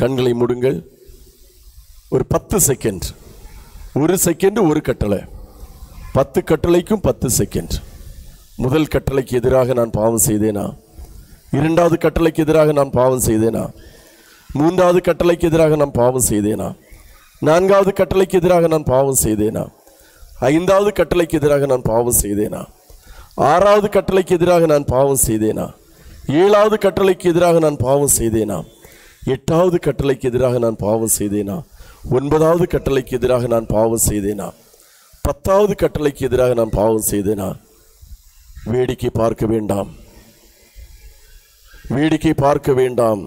கண்களை மூடுங்கள். ஒரு 10 செகண்ட். ஒரு செகண்ட் ஒரு கட்டளை. 10 கட்டளைக்கும் 10 செகண்ட். முதல் கட்டளைக்கு எதிராக நான் பாவம் செய்தேனா? இரண்டாவது கட்டளைக்கு எதிராக நான் பாவம் செய்தேனா? மூன்றாவது கட்டளைக்கு எதிராக நான் பாவம் செய்தேனா? நான்காவது கட்டளைக்கு எதிராக நான் பாவம் செய்தேனா? ஐந்தாவது கட்டளைக்கு எதிராக நான் பாவம் செய்தேனா? ஆறாவது கட்டளைக்கு எதிராக நான் பாவம் செய்தேனா? ஏழாவது கட்டளைக்கு எதிராக நான் பாவம் செய்தேனா? எட்டாவது கட்டளைக்கு எதிராக நான் பாவம் செய்தேனா? ஒன்பதாவது கட்டளைக்கு எதிராக நான் பாவம் செய்தேனா? 10வது கட்டளைக்கு எதிராக நான் பாவம் செய்தேனா? வேடிக்கை பார்க்க வேண்டாம், வேடிக்கை பார்க்க வேண்டாம்.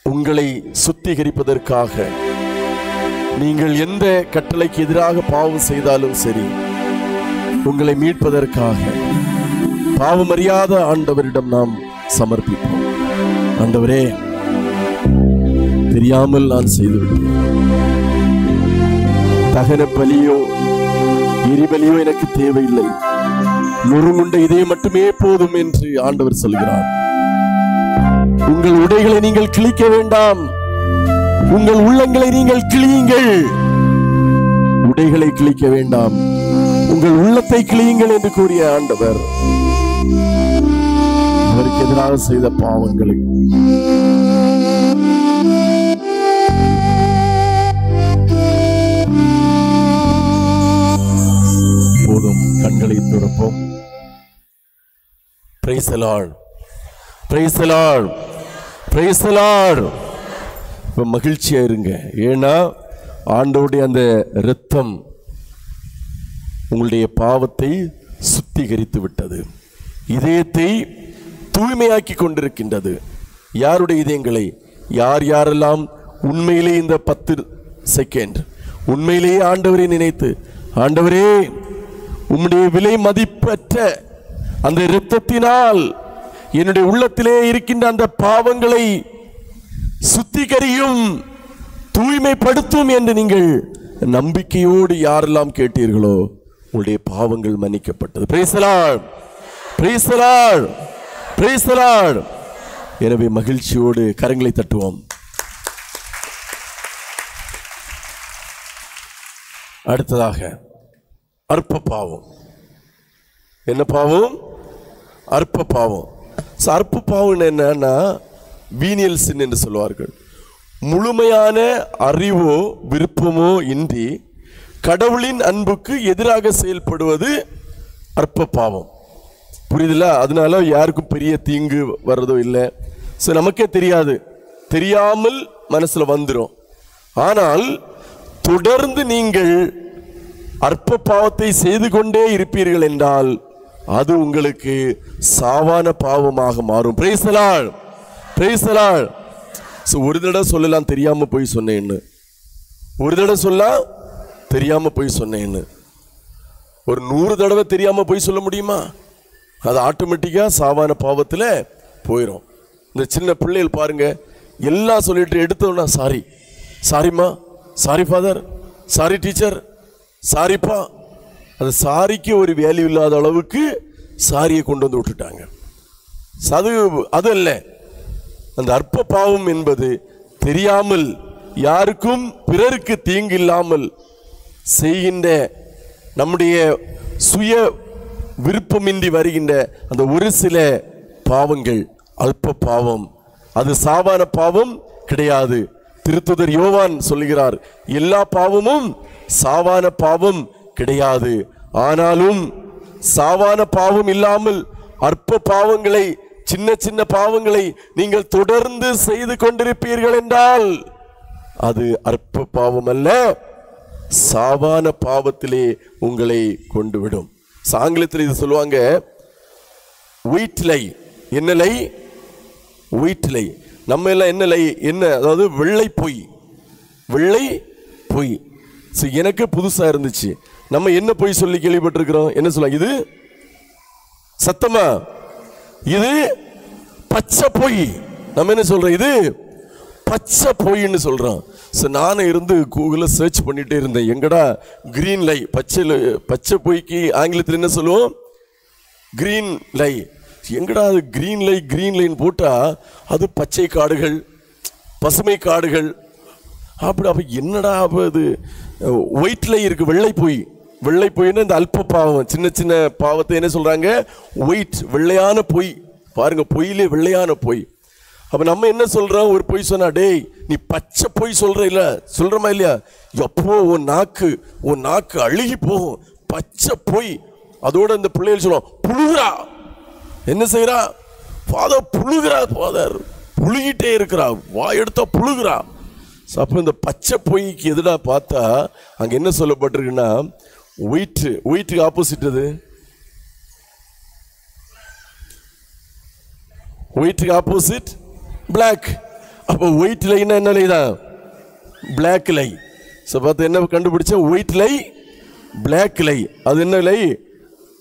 உங்களை சுத்திகரிப்பதற்காக நீங்கள் எந்த கட்டளைக்கு எதிராக பாவம் செய்தாலும் சரி, உங்களை மீட்பதற்காக பாவமறியாத ஆண்டவரிடம் நாம் சமர்ப்பிப்போம். ஆண்டவரே, தெரியாமல் நான் செய்துவிட்டேன். தகன பலியோ எரிபலியோ எனக்கு தேவையில்லை, நொறுங்குண்ட இதயம் மட்டுமே போதும் என்று ஆண்டவர் சொல்கிறார். உங்கள் உடைகளை நீங்கள் கிழிக்க வேண்டாம், உங்கள் உள்ளங்களை நீங்கள் கிழியுங்கள். உடைகளை கிழிக்க வேண்டாம், உங்கள் உள்ளத்தை கிழியுங்கள் என்று கூறிய ஆண்டவர் அவருக்கு எதிராக செய்த பாவங்களை போதும். கண்களை துறப்போம். Praise the Lord. Praise the Lord. Praise the Lord. இப்ப மகிழ்ச்சியா இருங்க. ஏன்னா ஆண்டவருடைய அந்த இரத்தம் உங்களுடைய பாவத்தை சுத்திகரித்து விட்டது, இதயத்தை தூய்மையாக்கி கொண்டிருக்கின்றது. யாருடைய இதயங்களை? யார் யாரெல்லாம் உண்மையிலே இந்த 10 செகண்ட் உண்மையிலேயே ஆண்டவரை நினைத்து, ஆண்டவரே உம்முடைய விலை மதிப்பற்ற அந்த இரத்தத்தினால் என்னுடைய உள்ளத்திலே இருக்கின்ற அந்த பாவங்களை சுத்திகரியும், தூய்மைப்படுத்தும் என்று நீங்கள் நம்பிக்கையோடு யாரெல்லாம் கேட்டீர்களோ உங்களுடைய பாவங்கள் மன்னிக்கப்பட்டது. Praise the Lord, praise the Lord, praise the Lord. எனவே மகிழ்ச்சியோடு கரங்களை தட்டுவோம். அடுத்ததாக அற்ப பாவம். என்ன பாவம்? அற்ப பாவம். அற்ப பாவம் என்னன்னா வீனியல் சின் என்று சொல்வார்கள். முழுமையான அறிவோ விருப்பமோ இன்றி கடவுளின் அன்புக்கு எதிராக செயல்படுவது அற்ப பாவம். புரியுதுல? அதனால யாருக்கும் பெரிய தீங்கு வர்றதோ இல்லை. நமக்கே தெரியாது, தெரியாமல் மனசுல வந்துடும். ஆனால் தொடர்ந்து நீங்கள் அற்ப பாவத்தை செய்து கொண்டே இருப்பீர்கள் என்றால் அது உங்களுக்கு சாவான பாவமாக மாறும். Price the Lord, praise the Lord. ஒரு தடவை சொல்லலாம் தெரியாம போய் சொன்னேன்னு, ஒரு தடவை சொல்லலாம் தெரியாம போய் சொன்னேன்னு. ஒரு 100 தடவை தெரியாம போய் சொல்ல முடியுமா? அது ஆட்டோமேட்டிக்கா சாவான பாவத்தில் போயிடும். இந்த சின்ன பிள்ளைகள் பாருங்க, எல்லாம் சொல்லிட்டு எடுத்தோன்னா சாரி, சாரிம்மா, சாரி ஃபாதர், சாரி டீச்சர், சாரிப்பா. அந்த சாரிக்கு ஒரு வேல்யூ இல்லாத அளவுக்கு சாரியை கொண்டு வந்து விட்டுட்டாங்க. அது அல்ல. அந்த அற்ப பாவம் என்பது தெரியாமல் யாருக்கும் பிறருக்கு தீங்கு இல்லாமல் செய்கின்ற, நம்முடைய சுய விருப்பமின்றி வருகின்ற அந்த ஒரு சில பாவங்கள் அல்ப பாவம். அது சாவான பாவம் கிடையாது. திருத்துதர் யோவான் சொல்லுகிறார், எல்லா பாவமும் சாவான பாவம் கிடையாது. ஆனாலும் சாவான பாவம் இல்லாமல் அற்ப பாவங்களை, சின்ன சின்ன பாவங்களை நீங்கள் தொடர்ந்து செய்து கொண்டிருப்பீர்கள் என்றால் அது அற்ப பாவம் அல்ல, சாவான பாவத்திலே உங்களை கொண்டு விடும். ஆங்கிலத்தில் இது சொல்லுவாங்க ஒயிட் லை. என்ன லை? ஒயிட் லை. நம்ம எல்லாம் என்ன லை? என்ன, அதாவது வெள்ளை பொய், வெள்ளை பொய். எனக்கு புதுசா இருந்துச்சு. நம்ம என்ன பொய் சொல்லி கேள்விப்பட்டிருக்கிறோம்? என்ன சொல்லுவாங்க? இது சத்தமா, இது பச்சை பொய். நம்ம என்ன சொல்றோம்? இது பச்சை பொய்ன்னு சொல்றோம். நானும் இருந்து கூகுளில் சர்ச் பண்ணிட்டே இருந்தேன், எங்கடா கிரீன் லை, பச்சை பொய்க்கு ஆங்கிலத்தில் என்ன சொல்லுவோம்? கிரீன் லை. எங்கடா அது கிரீன் லை, கிரீன் லைன் போட்டா அது பச்சை காடுகள், பசுமை காடுகள் அப்படி. அப்ப என்னடா அது ஒயிட் லை இருக்கு, வெள்ளை பொய். வெள்ளை பொய்னா இந்த அல்ப பாவம், சின்ன சின்ன பாவத்தை என்ன சொல்றாங்க? ஒயிட், வெள்ளையான பொய். பாருங்க, பொய்யிலே வெள்ளையான பொய். அப்ப நம்ம என்ன சொல்றோம்? ஒரு பொய் சொன்னா, டேய் நீ பச்சை பொய் சொல்ற இல்ல, சொல்றமா இல்லையா? எப்போ உன் நாக்கு அழுகி போகும், பச்சை பொய். அதோட இந்த பிள்ளைகள் சொல்லுவோம், புழுகிறா. என்ன செய்யறா? ஃபாதர் புழுகிறா, ஃபாதர் புழுகிட்டே இருக்கிறா, வாய் எடுத்தா புழுகிறா. அப்ப இந்த பச்சை பொய்க்கு எதுடா பார்த்தா அங்க என்ன சொல்லப்பட்டிருக்குன்னா, ஒயிட்டுக்கு ஆப்போசிட். அது ஒயிட்டுக்கு ஆப்போசிட் பிளாக். அப்போ ஒயிட் லைனா என்ன லை தான்? பிளாக் லை. பார்த்து என்ன கண்டுபிடிச்ச? ஒயிட் லை, பிளாக் லை. அது என்ன லை?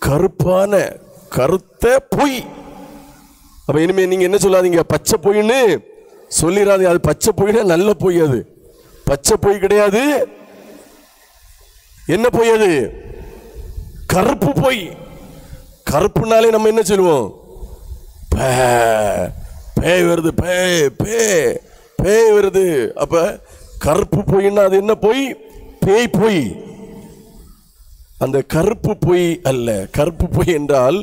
கருப்பான, கருத்த பொய். அப்ப இனிமே நீங்க என்ன சொல்லாதீங்க, பச்சை பொய்ன்னு சொல்லிடாதீங்க. அது பச்சை பொய்னா நல்ல பொய். அது பச்சை பொய் கிடையாது. என்ன பொய்? அது கருப்பு பொய். கருப்புனாலே நம்ம என்ன சொல்லுவோம்? பேய் வருது, பேய் வருது. அப்ப கருப்பு பொய்ன்னா அது என்ன பொய்? பேய் பொய். அந்த கருப்பு பொய் அல்ல. கருப்பு பொய் என்றால்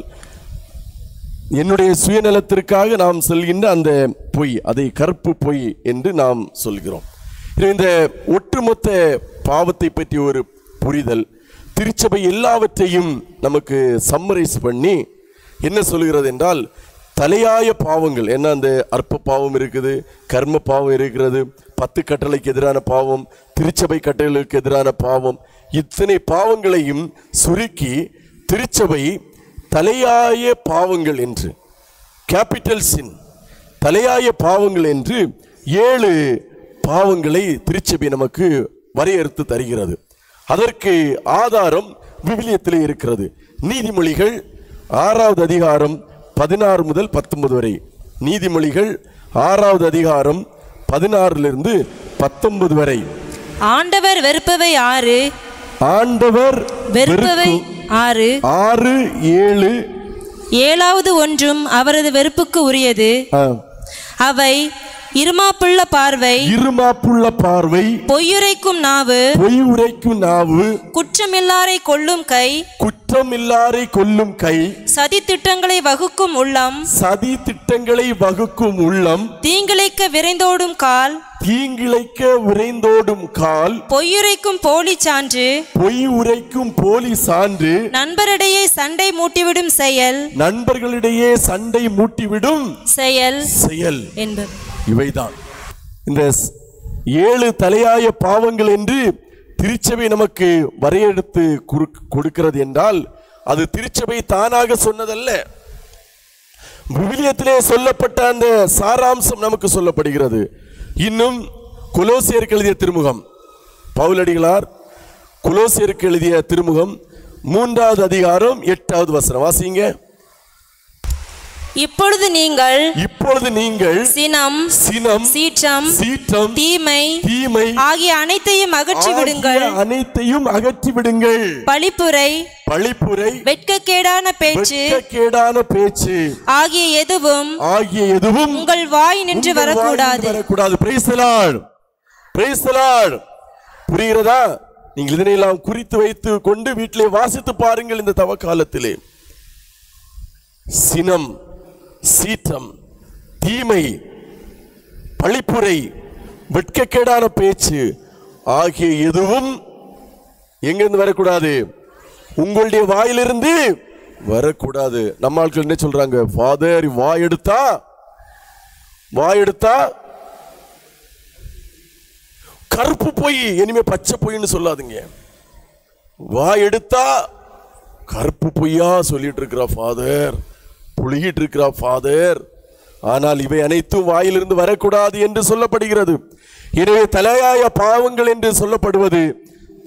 என்னுடைய சுயநலத்திற்காக நாம் சொல்கின்ற அந்த பொய், அதை கருப்பு பொய் என்று நாம் சொல்கிறோம். இந்த ஒட்டுமொத்த பாவத்தை பற்றி ஒரு புரிதல் திருச்சபை எல்லாவற்றையும் நமக்கு சம்மரைஸ் பண்ணி என்ன சொல்கிறது என்றால், தலையாய பாவங்கள் என்ன, அந்த அற்ப பாவம் இருக்குது, கர்ம பாவம் இருக்கிறது, 10 கட்டளைக்கு எதிரான பாவம், திருச்சபை கட்டளைகளுக்கு எதிரான பாவம், இத்தனை பாவங்களையும் சுருக்கி திருச்சபை தலையாய பாவங்கள் என்று, கேபிட்டல் சின், தலையாய பாவங்கள் என்று 7 பாவங்களை திருச்சபை நமக்கு வரையறுத்து தருகிறது. அதற்கு ஆதாரம் விவிலியத்திலே இருக்கிறது. நீதிமொழிகள் 6வது அதிகாரம் 16 முதல் 19 வரை. நீதிமொழிகள் 6வது அதிகாரம் 16 19 வரை. ஆண்டவர் வெறுப்பவை 6, ஆண்டவர் வெறுப்பவை 6, 6 7, 7வது ஒன்றும் அவரது வெறுப்புக்கு உரியது. அவை இருமாப்புள்ள பார்வை, இருமாப்புள்ள பார்வை, பொய்யுரைக்கும் நாவு, பொய்யுரைக்கும் நாவு, குற்றமில்லாரை கொல்லும் கை, குற்றமில்லாரை கொல்லும் கை, சதி திட்டங்களை வகுக்கும் உள்ளம், சதி திட்டங்களை வகுக்கும் உள்ளம், தீங்கிழைக்க விரைந்தோடும் கால், தீங்கிழைக்க விரைந்தோடும் கால், பொய்யுரைக்கும் போலி சான்று, பொய் உரைக்கும் போலி சான்று, நண்பரிடையே சண்டை மூட்டிவிடும் செயல், நண்பர்களிடையே சண்டை மூட்டிவிடும் செயல் செயல் என்பது. இவைதான் இந்த 7 தலையாய பாவங்கள் என்று திருச்சபை நமக்கு வரையறுத்து கொடுக்கிறது என்றால், அது திருச்சபை தானாக சொன்னதல்ல. விவிலியத்திலே சொல்லப்பட்ட அந்த சாராம்சம் நமக்கு சொல்லப்படுகிறது. இன்னும் கொலோசியருக்கு எழுதிய திருமுகம், பவுலடிகளார் கொலோசியருக்கு எழுதிய திருமுகம் 3வது அதிகாரம் 8வது வசனம் வாசிங்க. இப்பொழுது நீங்கள் சினம், சீற்றம், தீமை ஆகிய அனைத்தையும் அகற்றி விடுங்கள். பழிப்புரை, வெட்கக்கேடான பேச்சு ஆகிய எதுவும் உங்கள் வாய் நின்று வரக்கூடாது. Price the Lord, praise the Lord. புரிகிறதா? நீங்கள் இதனையெல்லாம் குறித்து வைத்து கொண்டு வீட்டிலே வாசித்து பாருங்கள். இந்த தவ காலத்திலே சினம், சீற்றம், தீமை, பழிப்புரை, வெட்கக்கேடான பேச்சு ஆகிய எதுவும் எங்கிருந்து வரக்கூடாது? உங்களுடைய வாயிலிருந்து வரக்கூடாது. நம்ம ஆட்கள் என்ன சொல்றாங்க? ஃபாதர், வாயெடுத்தா கருப்பு போய் இனிமே பச்சை பொய்ன்னு சொல்லாதீங்க. வாயெடுத்தா கருப்பு பொய்யா சொல்லிட்டு இருக்கிறா ஃபாதர், புழுகிட்டு இருக்கிறா ஃபாதர். ஆனால் இவை அனைத்தும் வாயிலிருந்து வரக்கூடாது என்று சொல்லப்படுகிறது. எனவே தலையாய பாவங்கள் என்று சொல்லப்படுவது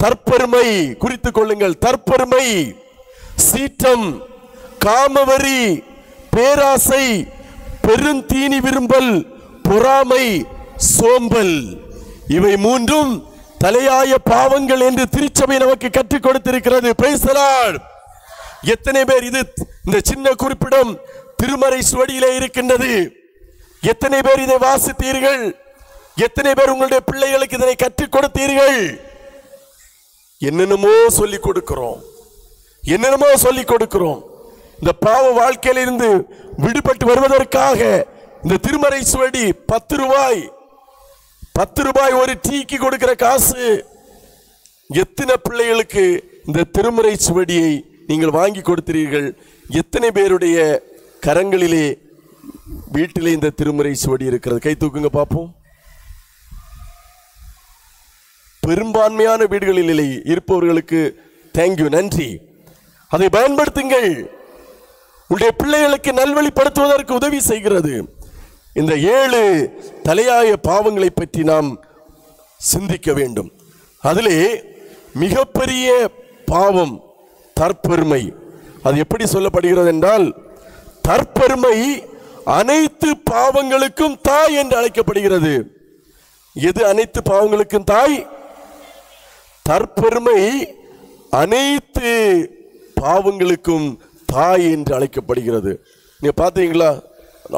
தற்பெருமை, குறித்துக் கொள்ளுங்கள், தற்பெருமை, சீற்றம், காமவரி, பேராசை, பெருந்தீனி விரும்பல், பொறாமை, சோம்பல், இவை 3ம் தலையாய பாவங்கள் என்று திருச்சபை நமக்கு கற்றுக் கொடுத்திருக்கிறது. Price the Lord. எத்தனை பேர் இது இந்த சின்ன குறிப்பிடம் திருமறை சுவடியிலே இருக்கின்றது? எத்தனை பேர் இதை வாசித்தீர்கள்? எத்தனை பேர் உங்களுடைய பிள்ளைகளுக்கு இதனை கற்றுக் கொடுத்தீர்கள்? என்னென்னமோ சொல்லிக் கொடுக்கிறோம். இந்த பாவ வாழ்க்கையிலிருந்து விடுபட்டு வருவதற்காக இந்த திருமறை சுவடி 10 ரூபாய் ஒரு டீக்கு கொடுக்கிற காசு. எத்தனை பிள்ளைகளுக்கு இந்த திருமறை சுவடியை நீங்கள் வாங்கி கொடுத்தீர்கள்? எத்தனை பேருடைய கரங்களிலே வீட்டிலே இந்த திருமறை சுவடி இருக்கிறது? கை தூக்குங்க பார்ப்போம். பெரும்பான்மையான வீடுகளில் இருப்பவர்களுக்கு தேங்க்யூ, நன்றி. அதை பயன்படுத்துங்கள். உங்களுடைய பிள்ளைகளுக்கு நல்வழிப்படுத்துவதற்கு உதவி செய்கிறது. இந்த 7 தலையாய பாவங்களை பற்றி நாம் சிந்திக்க வேண்டும். அதிலே மிகப்பெரிய பாவம் தற்பெருமை. அது எப்படி சொல்லப்படுகிறது என்றால், தற்பெருமை அனைத்து பாவங்களுக்கும் தாய் என்று அழைக்கப்படுகிறது. எது அனைத்து பாவங்களுக்கும் தாய்? தற்பெருமை அனைத்து பாவங்களுக்கும் தாய் என்று அழைக்கப்படுகிறது. நீங்க பார்த்தீங்களா,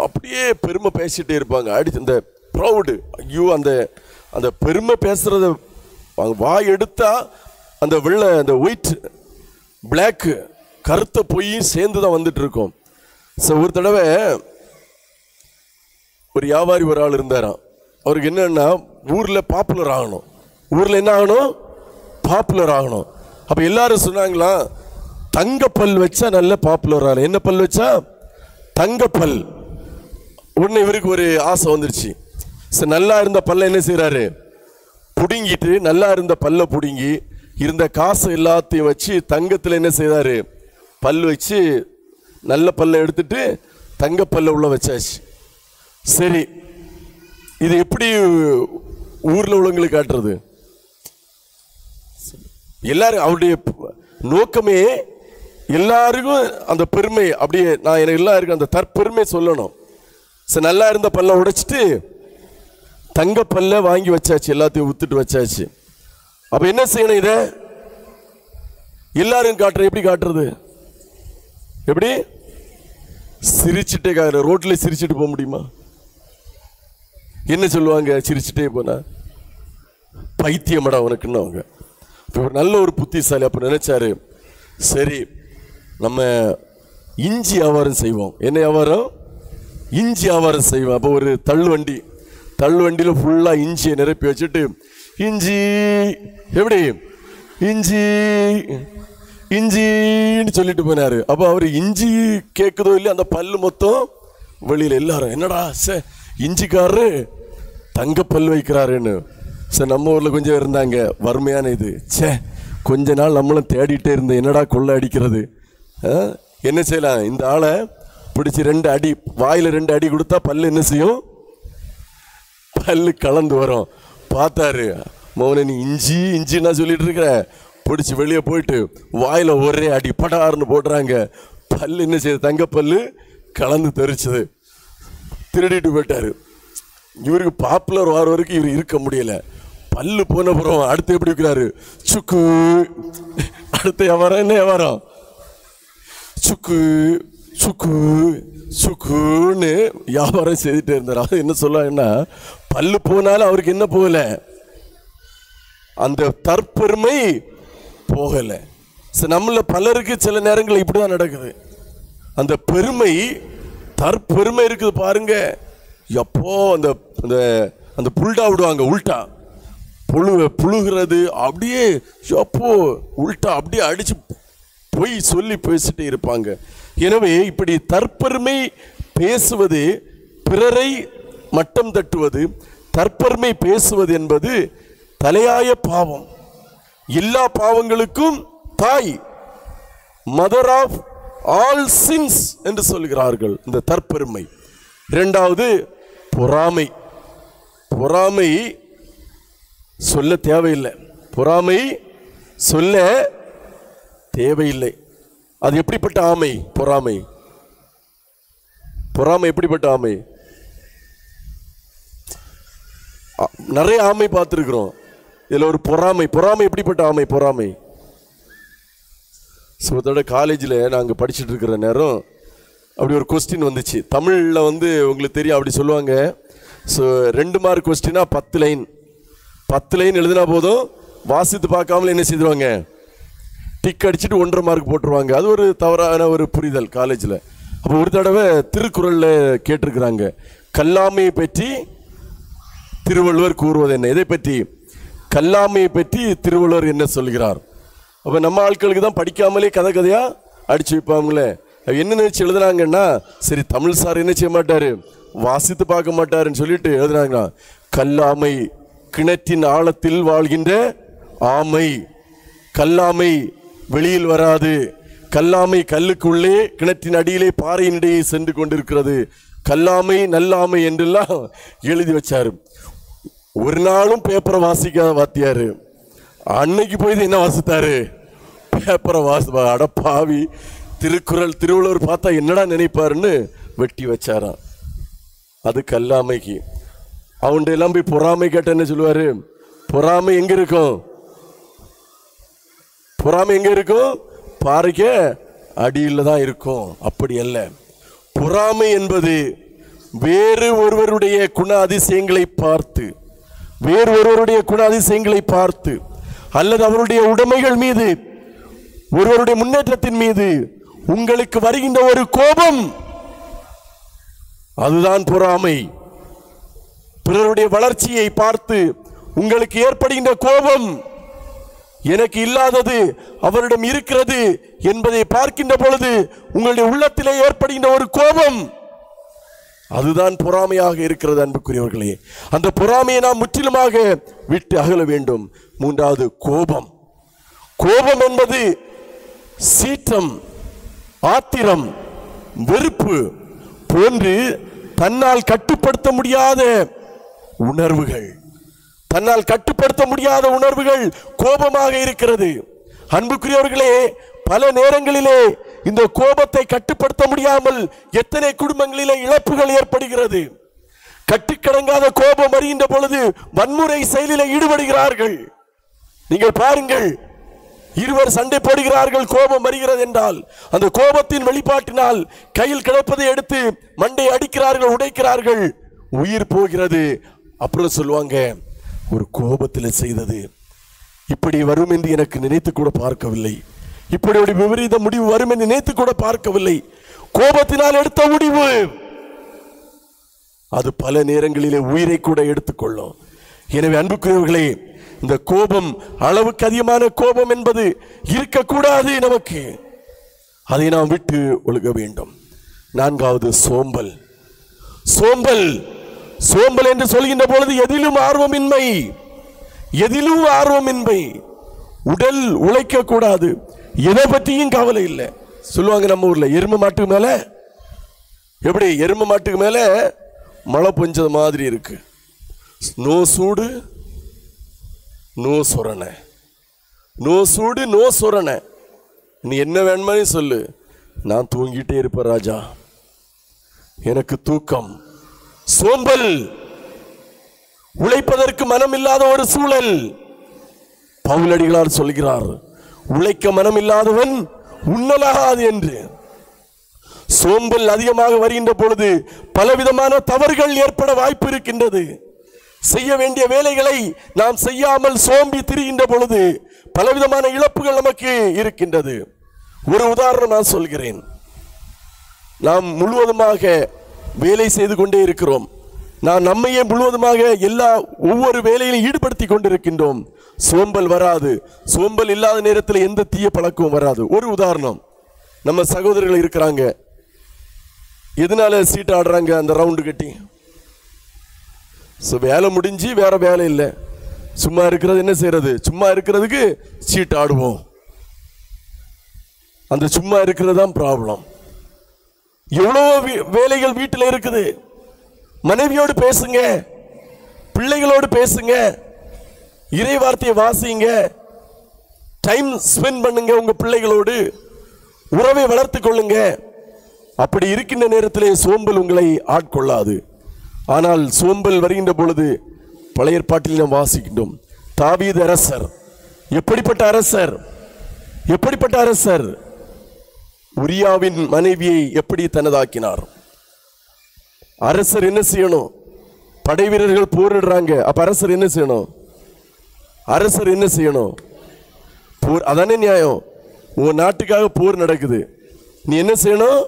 அப்படியே பெருமை பேசிட்டே இருப்பாங்க. அடிச்சு இந்த ப்ரௌடு, ஐயோ அந்த அந்த பெருமை பேசுறத வாய் எடுத்தா அந்த வெள்ளை, அந்த ஒயிட் பிளாக்கு, கருத்த பொய் சேர்ந்து தான் வந்துட்டு இருக்கோம். ஸோ ஒரு தடவை ஒரு வியாபாரி ஒரு ஆள் இருந்தாராம். அவருக்கு என்னன்னா ஊரில் பாப்புலர் ஆகணும். ஊரில் என்ன ஆகணும்? பாப்புலர் ஆகணும். அப்போ எல்லாரும் சொன்னாங்களா, தங்கப்பல் வச்சா நல்ல பாப்புலர் ஆகலாம். என்ன பல் வச்சா? தங்கப்பல். உடனே இவருக்கு ஒரு ஆசை வந்துருச்சு. சரி, நல்லா இருந்த பல்ல என்ன செய்யறாரு? புடுங்கிட்டு, நல்லா இருந்த பல்ல புடுங்கி இருந்த காசு எல்லாத்தையும் வச்சு தங்கத்தில் என்ன செய்தாரு? பல் வச்சு நல்ல பல்ல எடுத்துட்டு தங்கப்பல்ல உள்ள வச்சாச்சு. சரி, இது எப்படி ஊர்ல உள்ளவங்களுக்கு காட்டுறது? எல்லாரும் அவருடைய நோக்கமே எல்லாருக்கும் அந்த பெருமை, அப்படியே நான் எனக்கு எல்லாருக்கும் அந்த தற்பெருமை சொல்லணும். சரி, நல்லா இருந்த பல்ல உடைச்சிட்டு தங்க பல்ல வாங்கி வச்சாச்சு, எல்லாத்தையும் ஊத்துட்டு வச்சாச்சு. அப்ப என்ன செய்யணும்? இத எல்லாரும் காட்டுற. எப்படி காட்டுறது? எப்படி? சிரிச்சுட்டே காட்டுற. ரோட்ல சிரிச்சுட்டு போக முடியுமா? என்ன சொல்லுவாங்க சிரிச்சுட்டே போனா? பைத்தியமடா உனக்குன்னு அவங்க. நல்ல ஒரு புத்திசாலி அப்ப நினைச்சாரு, சரி நம்ம இஞ்சி வியாபாரம் செய்வோம். என்ன வியாபாரம்? இஞ்சி வியாபாரம் செய்வோம். அப்போ ஒரு தள்ளுவண்டியில் ஃபுல்லா இஞ்சியை நிரப்பி வச்சுட்டு, இஞ்சி எப்படி இஞ்சி இஞ்சின்னு சொல்லிட்டு போனாரு. அப்போ அவர் இஞ்சி கேட்குதோ இல்லையா, அந்த பல்லு மொத்தம் வெளியில். எல்லாரும் என்னடா இஞ்சிக்காரரு தங்க பல் வைக்கிறாருன்னு. சார் நம்ம ஊரில் கொஞ்சம் இருந்தாங்க வறுமையான இது. கொஞ்ச நாள் நம்மளும் தேடிட்டே இருந்தேன், என்னடா கொள்ளை அடிக்கிறது. என்ன செய்யலாம்? இந்த ஆளை பிடிச்சி 2 அடி, வாயில் 2 அடி கொடுத்தா பல்லு என்ன செய்யும்? பல்லு கலந்து வரும். பார்த்தாரு, மோனே நீ இஞ்சி இஞ்சின்னா சொல்லிட்டு இருக்கிற, பிடிச்சி வெளியே போயிட்டு வாயில் ஒரே அடி படாருன்னு போடுறாங்க. பல்லு என்ன செய்யுது? தங்க பல்லு கலந்து தெரிச்சது. திருடிட்டு போயிட்டாரு. இவருக்கு பாப்புலர் வர வரைக்கும் இவர் இருக்க முடியல. பல்லு போன அப்புறம் அடுத்து எப்படி இருக்கிறாரு? சுக்கு. அடுத்த வியாபாரம் என்ன வியாபாரம்? சுக்கு சுக்கு சுக்குன்னு வியாபாரம் செய்துட்டே இருந்தார். அது என்ன சொல்லுவாங்கன்னா, பல்லு போனாலும் அவருக்கு என்ன போகல? அந்த தற்பெருமை போகல. நம்மள பலருக்கு சில நேரங்கள் இப்படிதான் நடக்குது. அந்த பெருமை, தற்பெருமை இருக்குது பாருங்க. எப்போ அந்த அந்த புல்டா விடுவாங்க, உல்டா புழுகிறது அப்படியே, எப்போ உல்டா அப்படியே அடிச்சு பொய் சொல்லி பேசிட்டே இருப்பாங்க. எனவே இப்படி தற்பெருமை பேசுவது, பிறரை மட்டம் தட்டுவது, தற்பெருமை பேசுவது என்பது தலையாய பாவம். எல்லா பாவங்களுக்கும் தாய், மதர் ஆஃப் ஆல் சின்ஸ் என்று சொல்கிறார்கள் இந்த தற்பெருமை. இரண்டாவது பொறாமை. பொறாமை சொல்ல தேவையில்லை. பொறாமை சொல்ல தேவையில்லை. அது எப்படிப்பட்ட ஆமை? பொறாமை எப்படிப்பட்ட ஆமை? நிறைய ஆமை பார்த்துருக்கிறோம். இதுல ஒரு பொறாமை எப்படிப்பட்ட ஆமை? பொறாமை அதோட காலேஜில் நாங்கள் படிச்சுட்டு இருக்கிற நேரம் அப்படி ஒரு கொஸ்டின் வந்துச்சு. தமிழில் உங்களுக்கு தெரியும், அப்படி சொல்லுவாங்க. ஸோ 2 மார்க் கொஸ்டினா 10 லைன். 10 லைன் எழுதினா போதும், வாசித்து பார்க்காமல என்ன செய்வாங்க? டிக் அடிச்சுட்டு 1.5 மார்க் போட்டுருவாங்க. அது ஒரு தவறான ஒரு புரிதல் காலேஜில். அப்போ ஒரு தடவை திருக்குறளில் கேட்டிருக்கிறாங்க, கல்லாமையை பற்றி திருவள்ளுவர் கூறுவது என்ன? இதை பற்றி, கல்லாமையை பற்றி திருவள்ளுவர் என்ன சொல்கிறார்? அப்போ நம்ம ஆட்களுக்கு தான் படிக்காமலே கதையாக அடிச்சு வைப்பாங்களே. என்ன நினைச்சு எழுதுனாங்கன்னா, சரி தமிழ் சார் என்ன செய்ய மாட்டாரு, வாசித்து பார்க்க மாட்டாருன்னு சொல்லிட்டு எழுதுனாங்க, கல்லாமை கிணற்றின் ஆழத்தில் வாழ்கின்ற ஆமை, கல்லாமை வெளியில் வராது, கல்லாமை கல்லுக்குள்ளே கிணற்றின் அடியிலே பாறையின் இடையே சென்று கொண்டிருக்கிறது, கல்லாமை நல்லாமை என்றெல்லாம் எழுதி வச்சாரு. ஒரு நாளும் பேப்பரை வாசிக்காத வாத்தியாரு அன்னைக்கு போய் என்ன வாசித்தாரு? பேப்பரை அடப்பாவி, திருக்குறள் திருவள்ளுவர் பார்த்தா என்னடா நினைப்பாருன்னு வெட்டி வச்சாராம். அது கல்லாமைக்கு. அவன்கிட்ட எல்லாம் போய் பொறாமை கேட்ட என்ன சொல்லுவாரு? பொறாமை எங்க இருக்கும்? பொறாமை எங்க இருக்கும்? பாறைக்கு அடியில் தான் இருக்கும். அப்படி அல்ல. பொறாமை என்பது வேறு ஒருவருடைய குண அதிசயங்களை பார்த்து, வேறு ஒருவருடைய குண அதிசயங்களை பார்த்து, அல்லது அவருடைய உடைமைகள் மீது, ஒருவருடைய முன்னேற்றத்தின் மீது உங்களுக்கு வருகின்ற ஒரு கோபம், அதுதான் பொறாமை. பிறருடைய வளர்ச்சியை பார்த்து உங்களுக்கு ஏற்படுகின்ற கோபம், எனக்கு இல்லாதது அவரிடம் இருக்கிறது என்பதை பார்க்கின்ற பொழுது உங்களுடைய உள்ளத்திலே ஏற்படுகின்ற ஒரு கோபம், அதுதான் பொறாமையாக இருக்கிறது. அன்புக்குரியவர்களே, அந்த பொறாமையை நாம் முற்றிலுமாக விட்டு அகல வேண்டும். மூன்றாவது, கோபம். கோபம் என்பது சீற்றம், ஆத்திரம், வெறுப்பு போன்று தன்னால் கட்டுப்படுத்த முடியாத உணர்வுகள், தன்னால் கட்டுப்படுத்த முடியாத உணர்வுகள் கோபமாக இருக்கிறது. அன்புக்குரியவர்களே, பல நேரங்களிலே இந்த கோபத்தை கட்டுப்படுத்த முடியாமல் எத்தனை குடும்பங்களிலே இழப்புகள் ஏற்படுகிறது. கட்டுக்கடங்காத கோபம் வருகின்ற பொழுது வன்முறை செயலில் ஈடுபடுகிறார்கள். நீங்கள் பாருங்கள், இருவர் சண்டை போடுகிறார்கள், கோபம் வருகிறது என்றால் அந்த கோபத்தின் வெளிப்பாட்டினால் கையில் கிடப்பதை எடுத்து மண்டை அடிக்கிறார்கள், உடைக்கிறார்கள், உயிர் போகிறது. அப்புறம் சொல்லுவாங்க, ஒரு கோபத்தில் செய்தது, இப்படி வரும் என்று எனக்கு நினைத்து கூட பார்க்கவில்லை, இப்படி ஒரு விபரீத முடிவு வரும் என்று நினைத்து கூட பார்க்கவில்லை. கோபத்தினால் எடுத்த முடிவு அது பல நேரங்களிலே உயிரை கூட எடுத்துக்கொள்ளும். எனவே அன்புக்குரியவர்களே, இந்த கோபம், அளவுக்கு அதிகமான கோபம் என்பது இருக்கக்கூடாது. நமக்கு அதை நாம் விட்டு ஒழுக வேண்டும். நான்காவது, சோம்பல். சோம்பல் சோம்பல் என்று சொல்கின்ற பொழுது எதிலும் ஆர்வமின்மை, எதிலும் ஆர்வமின்மை. உடல் உழைக்க கூடாது, எதை பற்றியும் கவலை இல்லை. சொல்லுவாங்க நம்ம ஊர்ல, எருமை மாட்டுக்கு மேல எப்படி, எருமை மாட்டுக்கு மேல மழை பெஞ்சது மாதிரி இருக்கு. நோ சூடு நோ சொரணை, நோ சூடு நோ சொரணை. நீ என்ன வேணுமே சொல்லு, நான் தூங்கிட்டே இருப்பேன் ராஜா, எனக்கு தூக்கம். சோம்பல், உழைப்பதற்கு மனம் இல்லாத ஒரு சூழல். பவுலடிகளார் சொல்கிறார், உழைக்க மனம் இல்லாதவன் உண்ணலாகாது என்று. சோம்பல் அதிகமாக வருகின்ற பொழுது பலவிதமான தவறுகள் ஏற்பட வாய்ப்பு இருக்கின்றது. செய்ய வேண்டிய வேலைகளை நாம் செய்யாமல் சோம்பி திரிகின்ற பொழுது பலவிதமான இழப்புகள் நமக்கு இருக்கின்றது. ஒரு உதாரணம் நான் சொல்கிறேன். நாம் முழுவதுமாக வேலை செய்து கொண்டே இருக்கிறோம். நான் நம்மையே முழுவதுமாக ஒவ்வொரு வேலையிலும் ஈடுபடுத்தி கொண்டிருக்கின்றோம். சோம்பல் வராது. சோம்பல் இல்லாத நேரத்தில் எந்த தீய பழக்கமும் வராது. ஒரு உதாரணம், நம்ம சகோதரர்கள் இருக்கிறாங்க, எதனால சீட் ஆடுறாங்க, அந்த ரவுண்டு கட்டி. வேலை முடிஞ்சு வேற வேலை இல்லை, சும்மா இருக்கிறது என்ன செய்யறது, சும்மா இருக்கிறதுக்கு சீட் ஆடுவோம். அந்த சும்மா இருக்கிறது தான் ப்ராப்ளம். எவ்வளவு வேலைகள் வீட்டில் இருக்குது. மனைவியோடு பேசுங்க, பிள்ளைகளோடு பேசுங்க, இறை வார்த்தையை வாசிங்க, டைம் ஸ்பெண்ட் பண்ணுங்க உங்க பிள்ளைகளோடு, உறவை வளர்த்து கொள்ளுங்க. அப்படி இருக்கின்ற நேரத்திலே சோம்பல் உங்களை ஆட்கொள்ளாது. ஆனால் சோம்பல் வருகின்ற பொழுது பழைய ஏற்பாட்டில் நாம் வாசிக்கின்றோம். தாவீது அரசர் எப்படிப்பட்ட அரசர், எப்படிப்பட்ட அரசர், உரியாவின் மனைவியை எப்படி தனதாக்கினார். அரசர் என்ன செய்யணும், படை வீரர்கள் போரிடுறாங்க, அப்ப அரசர் என்ன செய்யணும், அரசர் என்ன செய்யணும், போர். அதானே நியாயம். உன் நாட்டுக்காக போர் நடக்குது, நீ என்ன செய்யணும்,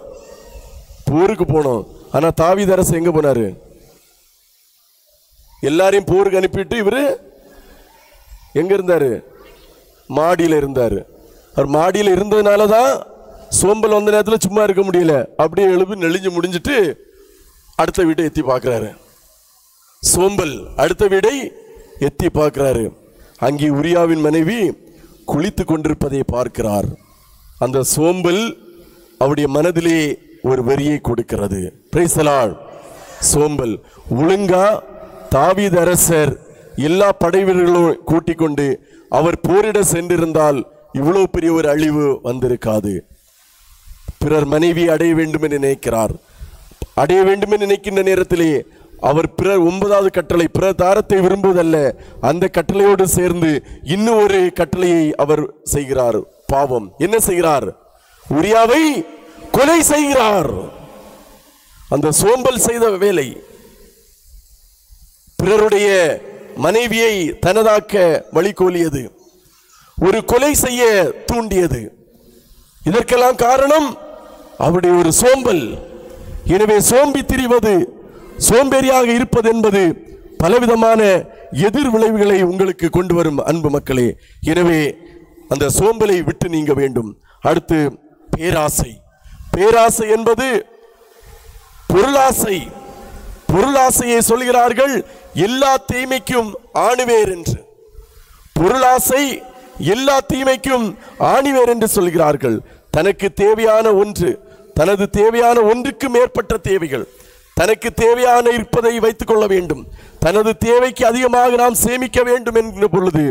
போருக்கு போனோம். ஆனா தாவீது அரசர் எங்க போனாரு, எல்லாரையும் போருக்கு அனுப்பிட்டு இவரு எங்க இருந்தாரு, மாடியில் இருந்தாரு. அவர் மாடியில் இருந்ததுனாலதான் சோம்பல் வந்த நேரத்தில் சும்மா இருக்க முடியல, அப்படியே எழுப்பி நெளிஞ்சு முடிஞ்சிட்டு அடுத்த வீட்டை எத்தி பார்க்கிறாரு. சோம்பல் அடுத்த வீடை எத்தி பார்க்கிறாரு. அங்கே உரியாவின் மனைவி குளித்து கொண்டிருப்பதை பார்க்கிறார். அந்த சோம்பல் அவருடைய மனதிலே ஒரு வெறியை கொடுக்கிறது. Price the Lord. சோம்பல். ஒழுங்கா தாவீது அரசர் எல்லா படை வீரர்களும் கூட்டிக் கொண்டு அவர் போரிட சென்றிருந்தால் இவ்வளவு பெரிய ஒரு அழிவு வந்திருக்காது. பிறர் மனைவி அடைய வேண்டும் என்று நினைக்கிறார். அடைய வேண்டும் என்று நினைக்கின்ற நேரத்திலே அவர் பிறர் 9வது கட்டளை, பிறர் தாரத்தை விரும்புவதல்ல, அந்த கட்டளையோடு சேர்ந்து இன்னும் ஒரு கட்டளையை அவர் செய்கிறார். பாவம். என்ன செய்கிறார்? உரியாவை கொலை செய்கிறார். அந்த சோம்பல் செய்த வேலை பிறருடைய மனைவியை தனதாக்க வழிகோலியது, ஒரு கொலை செய்ய தூண்டியது. இதற்கெல்லாம் காரணம் அவருடைய ஒரு சோம்பல். எனவே சோம்பி திரிவது, சோம்பேறியாக இருப்பது என்பது பலவிதமான எதிர் விளைவுகளை உங்களுக்கு கொண்டு வரும் அன்பு மக்களே. எனவே அந்த சோம்பலை விட்டு நீங்க வேண்டும். அடுத்து பேராசை. பேராசை என்பது பொருளாசை. பொருளாசையை சொல்கிறார்கள் எல்லா தீமைக்கும் ஆணிவேர் என்று. பொருளாசை எல்லா தீமைக்கும் ஆணிவேர் என்று சொல்கிறார்கள். தனக்கு தேவையான ஒன்று, தனது தேவையான ஒன்றுக்கு மேற்பட்ட தேவைகள், தனக்கு தேவையான இருப்பதை வைத்துக் கொள்ள வேண்டும். தனது தேவைக்கு அதிகமாக நாம் சேமிக்க வேண்டும் என்கிற பொழுது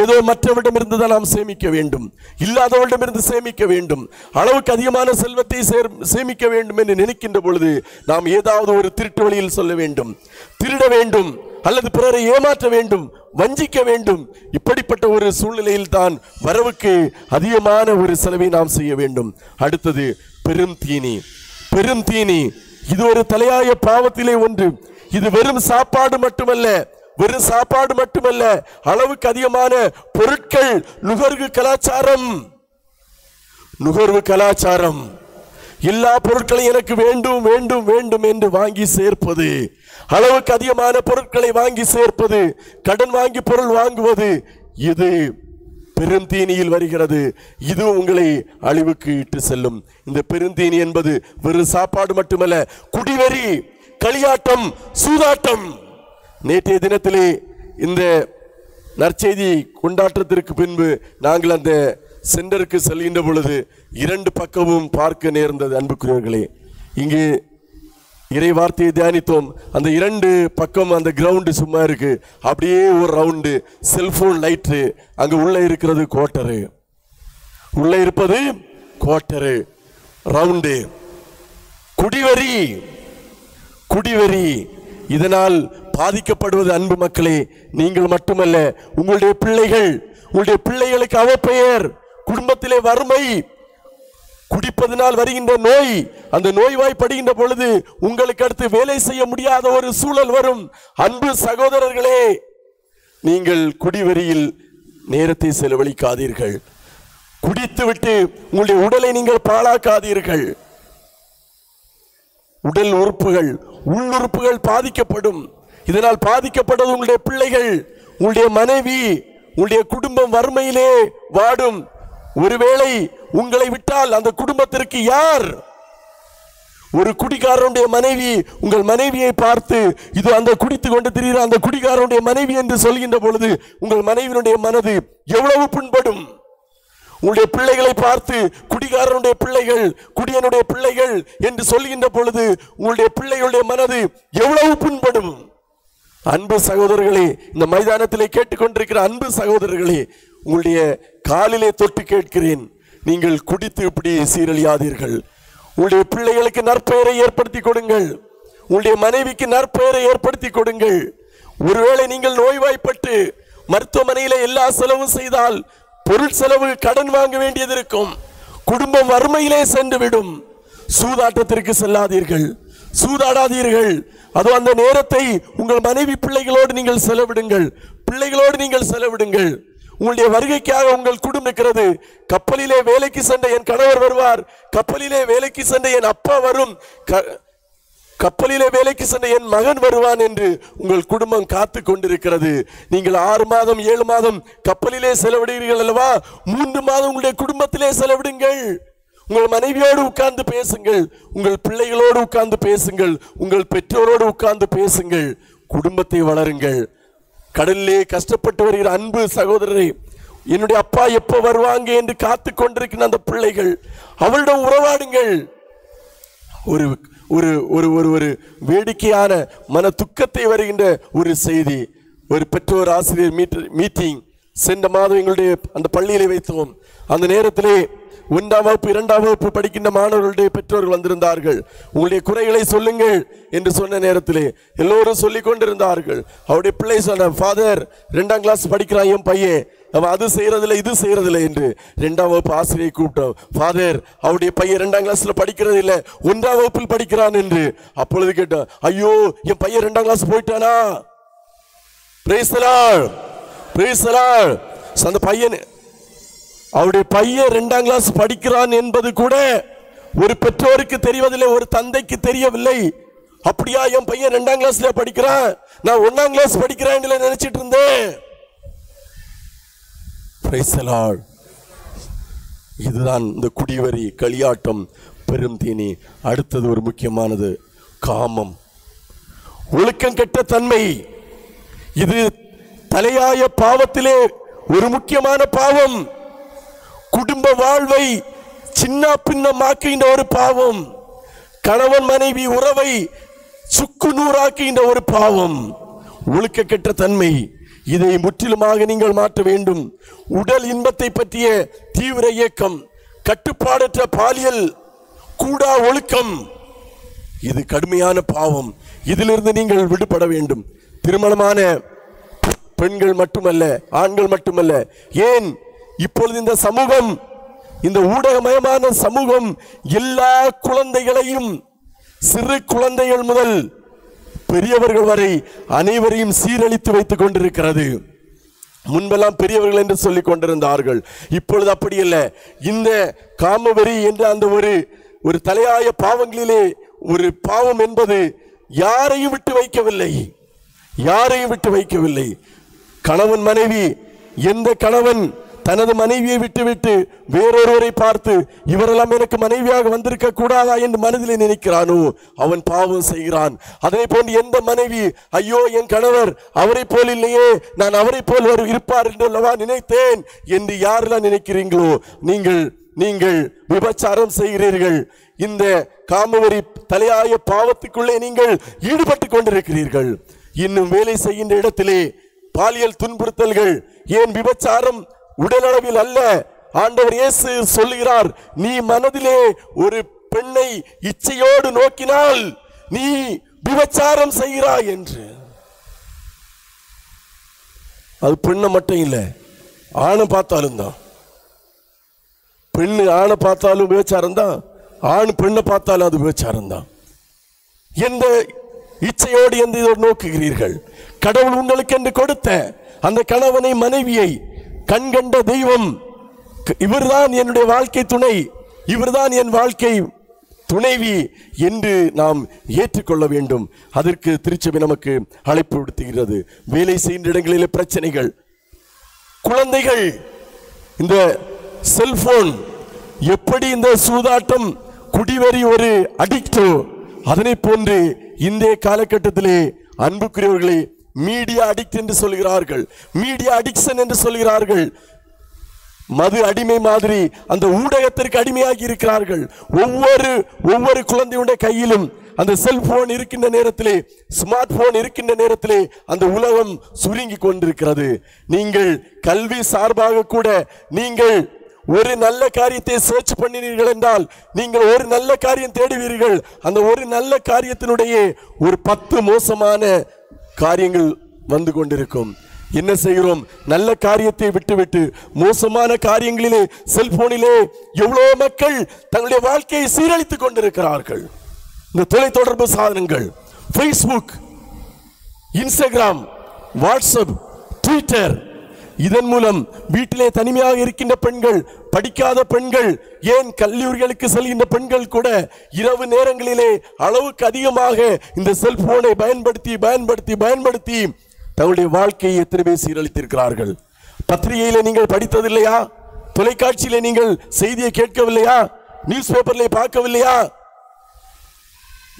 ஏதோ மற்றவரிடமிருந்து தான் நாம் சேமிக்க வேண்டும், இல்லாதவரிடமிருந்து சேமிக்க வேண்டும். அளவுக்கு அதிகமான செல்வத்தை சேமிக்க வேண்டும் என்று நினைக்கின்ற பொழுது நாம் ஏதாவது ஒரு திருட்டு வழியில் சொல்ல வேண்டும், திருட வேண்டும், அல்லது பிறரை ஏமாற்ற வேண்டும், வஞ்சிக்க வேண்டும். இப்படிப்பட்ட ஒரு சூழ்நிலையில் தான் வரவுக்கு அதிகமான ஒரு செலவை நாம் செய்ய வேண்டும். அடுத்தது பெரும் தீனி. பெரும் தீனி இது ஒரு தலையாய பாவத்திலே ஒன்று. இது வெறும் சாப்பாடு மட்டுமல்ல, வெறும் சாப்பாடு மட்டுமல்ல, அளவுக்கு அதிகமான பொருட்கள், நுகர்வு கலாச்சாரம். நுகர்வு கலாச்சாரம், எல்லா பொருட்களையும் எனக்கு வேண்டும் வேண்டும் வேண்டும் என்று வாங்கி சேர்ப்பது, அளவுக்கு அதிகமான பொருட்களை வாங்கி சேர்ப்பது, கடன் வாங்கி பொருள் வாங்குவது, இது பெருந்தீனியில் வருகிறது. இது உங்களை அழிவுக்கு இட்டு செல்லும். இந்த பெருந்தீனி என்பது வெறும் சாப்பாடு மட்டுமல்ல, குடிவெறி, களியாட்டம், சூதாட்டம். நேற்றைய தினத்திலே இந்த நற்செய்தி கொண்டாட்டத்திற்கு பின்பு நாங்கள் அந்த சென்டருக்கு செல்கின்ற பொழுது 2 பக்கமும் பார்க்க நேர்ந்தது. அன்புக்குரியவர்களே, இங்கே இறை வார்த்தையை தியானித்தோம். அந்த 2 பக்கம் அந்த கிரவுண்டு சும்மா இருக்கு. அப்படியே ஒரு ரவுண்டு செல்போன் லைட்டு, அங்க உள்ள இருக்கிறது குவார்ட்டரு, உள்ள இருப்பது குவார்ட்டரு ரவுண்டு. குடிவெறி, குடிவெறி. இதனால் பாதிக்கப்படுவது அன்பு மக்களே நீங்கள் மட்டுமல்ல, உங்களுடைய பிள்ளைகள், உங்களுடைய பிள்ளைகளுக்கு அவப்பெயர், குடும்பத்திலே வறுமை, குடிப்பதனால் வருகின்ற நோய், அந்த நோய்வாய்ப்படுகின்ற பொழுது உங்களுக்கு அடுத்து வேலை செய்ய முடியாத ஒரு சூழல் வரும். அன்பு சகோதரர்களே, நீங்கள் குடிவெறியில் நேரத்தை செலவழிக்காதீர்கள். குடித்துவிட்டு உங்களுடைய உடலை நீங்கள் பாழாக்காதீர்கள். உடல் உறுப்புகள், உள்ளுறுப்புகள் பாதிக்கப்படும். இதனால் பாதிக்கப்படுவது உங்களுடைய பிள்ளைகள், உங்களுடைய மனைவி, உங்களுடைய குடும்பம் வறுமையிலே வாடும். ஒருவேளை உங்களை விட்டால் அந்த குடும்பத்திற்கு யார்? ஒரு குடிகாரனுடைய மனைவி உங்கள் மனைவியை பார்த்து இது அந்த குடித்து கொண்டு திரிகிற அந்த குடிகாரனுடைய மனைவி என்று சொல்கின்ற பொழுது உங்கள் மனைவியினுடைய மனது எவ்வளவு புண்படும். உங்களுடைய பிள்ளைகளை பார்த்து குடிகாரனுடைய பிள்ளைகள், குடியனுடைய பிள்ளைகள் என்று சொல்கின்ற பொழுது உங்களுடைய பிள்ளைகளுடைய மனது எவ்வளவு புண்படும். அன்பு சகோதரர்களே, இந்த மைதானத்திலே கேட்டுக்கொண்டிருக்கிற அன்பு சகோதரர்களே, உங்களுடைய காலிலே தொட்டு கேட்கிறேன், நீங்கள் குடித்து இப்படி சீரழியாதீர்கள். உங்களுடைய பிள்ளைகளுக்கு நற்பெயரை ஏற்படுத்தி கொடுங்கள். உங்களுடைய மனைவிக்கு நற்பெயரை ஏற்படுத்தி கொடுங்கள். ஒருவேளை நீங்கள் நோய்வாய்ப்பட்டு மருத்துவமனையில எல்லா செலவும் செய்தால் பொருள் செலவு, கடன் வாங்க வேண்டியது இருக்கும். குடும்பம் வறுமையிலே சென்று விடும். சூதாட்டத்திற்கு செல்லாதீர்கள், சூதாடாதீர்கள். அதோ அந்த நேரத்தை உங்கள் மனைவி பிள்ளைகளோடு நீங்கள் செலவிடுங்கள், பிள்ளைகளோடு நீங்கள் செலவிடுங்கள். உங்களுடைய வருகைக்காக உங்கள் குடும்பம் இருக்கிறது. கப்பலிலே வேலைக்கு சென்ற என் கணவர் வருவார், கப்பலிலே வேலைக்கு சென்ற என் அப்பா வரும், கப்பலிலே வேலைக்கு சென்ற என் மகன் வருவான் என்று உங்கள் குடும்பம் காத்து கொண்டிருக்கிறது. நீங்கள் 6 மாதம் 7 மாதம் கப்பலிலே செலவிடுகிறீர்கள் அல்லவா? 3 மாதம் உங்களுடைய குடும்பத்திலே செலவிடுங்கள். உங்கள் மனைவியோடு உட்கார்ந்து பேசுங்கள், உங்கள் பிள்ளைகளோடு உட்கார்ந்து பேசுங்கள், உங்கள் பெற்றோரோடு உட்கார்ந்து பேசுங்கள். குடும்பத்தை வளருங்கள். கடலிலே கஷ்டப்பட்டு வருகிற அன்பு சகோதரரை, என்னுடைய அப்பா எப்போ வருவாங்க என்று காத்து கொண்டிருக்கிற அந்த பிள்ளைகள், அவளிடம் உறவாடுங்கள். ஒரு ஒரு ஒரு ஒரு ஒரு வேடிக்கையான மன துக்கத்தை வருகின்ற ஒரு செய்தி. ஒரு பெற்றோர் ஆசிரியர் மீட்டிங் சென்ற மாதம் எங்களுடைய அந்த பள்ளியிலே வைத்தோம். அந்த நேரத்திலே 1ஆம் வகுப்பு 2ஆம் வகுப்பு படிக்கின்ற மாணவர்களுடைய பெற்றோர்கள் வந்திருந்தார்கள். உங்களுடைய குறைகளை சொல்லுங்கள் என்று சொன்ன நேரத்திலே எல்லோரும் சொல்லிக் கொண்டிருந்தார்கள். அவருடைய பிள்ளை சொன்ன, ஃபாதர் 2ஆம் கிளாஸ் படிக்கிறான் என் பையன், அவன் அது செய்யறதில்லை இது செய்யறதில்லை என்று 2ஆம் வகுப்பு ஆசிரியை கூப்பிட்டோம். ஃபாதர், அவருடைய பையன் 2ஆம் கிளாஸ்ல படிக்கிறது இல்லை, 1ஆம் வகுப்பில் படிக்கிறான் என்று. அப்பொழுது கேட்டான், ஐயோ என் பையன் 2ஆம் கிளாஸ் போயிட்டானா? Price the Lord, praise the Lord. அந்த பையன், அவருடைய பையன் 2ஆம் கிளாஸ் படிக்கிறான் என்பது கூட ஒரு பெற்றோருக்கு தெரியவில்லை, ஒரு தந்தைக்கு தெரியவில்லை. அப்படியா, என் பையன் 2ஆம் கிளாஸ்ல படிக்கிறான், நான் 1ஆம் கிளாஸ் படிக்கிறேன் நினைச்சிட்டு இருந்தேன். Price the Lord. இதுதான் இந்த குடிவரி, களியாட்டம், பெரும் தீனி. அடுத்தது ஒரு முக்கியமானது, காமம், ஒழுக்கம் கெட்ட தன்மை. இது தலையாய பாவத்திலே ஒரு முக்கியமான பாவம். குடும்ப வாழ்வை சின்ன பின்னமாக்குகின்ற ஒரு பாவம். கணவன் மனைவி உறவை சுக்கு நூறாக்குகின்ற ஒரு பாவம், ஒழுக்க கெட்ட தன்மை. இதை முற்றிலுமாக நீங்கள் மாற்ற வேண்டும். உடல் இன்பத்தை பற்றிய தீவிர இயக்கம், கட்டுப்பாடற்ற பாலியல், கூடா ஒழுக்கம், இது கடுமையான பாவம். இதிலிருந்து நீங்கள் விடுபட வேண்டும். திருமணமான பெண்கள் மட்டுமல்ல, ஆண்கள் மட்டுமல்ல, ஏன் இப்பொழுது இந்த சமூகம், இந்த ஊடகமயமான சமூகம் எல்லா குழந்தைகளையும், சிறு குழந்தைகள் முதல் பெரியவர்கள் வரை அனைவரையும் சீரழித்து வைத்துக் கொண்டிருக்கிறது. முன்பெல்லாம் பெரியவர்கள் என்று சொல்லிக் கொண்டிருந்தார்கள், இப்பொழுது அப்படி அல்ல. இந்த காமவெறி என்ற அந்த ஒரு தலையாய பாவங்களிலே ஒரு பாவம் என்பது யாரையும் விட்டு வைக்கவில்லை, யாரையும் விட்டு வைக்கவில்லை. கணவன் மனைவி, எந்த கணவன் தனது மனைவியை விட்டுவிட்டு வேறொருவரை பார்த்து இவரெல்லாம் எனக்கு மனைவியாக வந்திருக்க கூடாதா என்று மனதிலே நினைக்கிறானோ அவன் பாவம் செய்கிறான். அதே போன்று எந்த மனைவி, ஐயோ என் கணவர் அவரை போல் இல்லையே, நான் அவரை போல் இருப்பார் என்று அல்லவா நினைத்தேன் என்று யாரெல்லாம் நினைக்கிறீங்களோ நீங்கள் விபச்சாரம் செய்கிறீர்கள். இந்த காமவெறி தலையாய பாவத்துக்குள்ளே நீங்கள் ஈடுபட்டு கொண்டிருக்கிறீர்கள். இன்னும் வேலை செய்கின்ற இடத்திலே பாலியல் துன்புறுத்தல்கள், ஏன் விபச்சாரம் உடலளவில் அல்ல. ஆண்டவர் இயேசு சொல்லுகிறார், நீ மனதிலே ஒரு பெண்ணை இச்சையோடு நோக்கினால் நீ விபச்சாரம் செய்கிறாய் என்று. அது பெண்ணை மட்டும் இல்லை, ஆணை பார்த்தாலும் தான். பெண்ணு ஆணை பார்த்தாலும் விபச்சாரம் தான், ஆண் பெண்ணை பார்த்தாலும் அது விபச்சாரம் தான். எந்த இச்சையோடு எந்த இதோடு நோக்குகிறீர்கள்? கடவுள் உங்களுக்கு என்று கொடுத்த அந்த கணவனை மனைவியை, கண்கண்ட தெய்வம், இவர்தான் என்னுடைய வாழ்க்கை துணை, இவர்தான் என் வாழ்க்கை துணைவி என்று நாம் ஏற்றுக்கொள்ள வேண்டும். அதற்கு திருச்சபை நமக்கு அழைப்பு விடுத்துகிறது. வேலை செய்கின்ற இடங்களிலே பிரச்சனைகள், குழந்தைகள், இந்த செல்போன் எப்படி இந்த சூதாட்டம், குடிவெறி ஒரு அடிக்டோ, அதனை போன்று இந்த காலகட்டத்திலே அன்புக்குரியவர்களை மீடியா அடிக்ட் என்று சொல்கிறார்கள், மீடியா அடிக்ஷன் என்று சொல்கிறார்கள். மது அடிமை மாதிரி அந்த ஊடகத்திற்கு அடிமையாகி இருக்கிறார்கள். ஒவ்வொரு குழந்தையுடைய கையிலும் அந்த செல்போன் இருக்கின்ற நேரத்திலே, ஸ்மார்ட் போன் இருக்கின்ற நேரத்திலே அந்த உலகம் சுருங்கி கொண்டிருக்கிறது. நீங்கள் கல்வி சார்பாக கூட நீங்கள் ஒரு நல்ல காரியத்தை சர்ச் பண்ணினீர்கள் என்றால் நீங்கள் ஒரு நல்ல காரியம் தேடுவீர்கள். அந்த ஒரு நல்ல காரியத்தினுடைய ஒரு 10 மோசமான காரியங்கள் வந்து கொண்டிருக்கும். என்ன செய்கிறோம்? நல்ல காரியத்தை விட்டுவிட்டு மோசமான காரியங்களிலே, செல்போனிலே எவ்வளவு மக்கள் தங்களுடைய வாழ்க்கையை சீரழித்துக் கொண்டிருக்கிறார்கள். இந்த தொலைத்தொடர்பு சாதனங்கள், ஃபேஸ்புக், இன்ஸ்டாகிராம், வாட்ஸ்அப், ட்விட்டர், இதன் மூலம் வீட்டிலே தனிமையாக இருக்கின்ற பெண்கள், படிக்காத பெண்கள், ஏன் கல்லூரிகளுக்கு செல்கின்ற பெண்கள் கூட இரவு நேரங்களிலே அளவுக்கு அதிகமாக இந்த செல்போனை பயன்படுத்தி தங்களுடைய வாழ்க்கையை எத்தனை பேர் சீரழித்திருக்கிறார்கள். பத்திரிகையில நீங்கள் படித்ததில்லையா? தொலைக்காட்சியில நீங்கள் செய்தியை கேட்கவில்லையா? நியூஸ் பேப்பர்ல பார்க்கவில்லையா?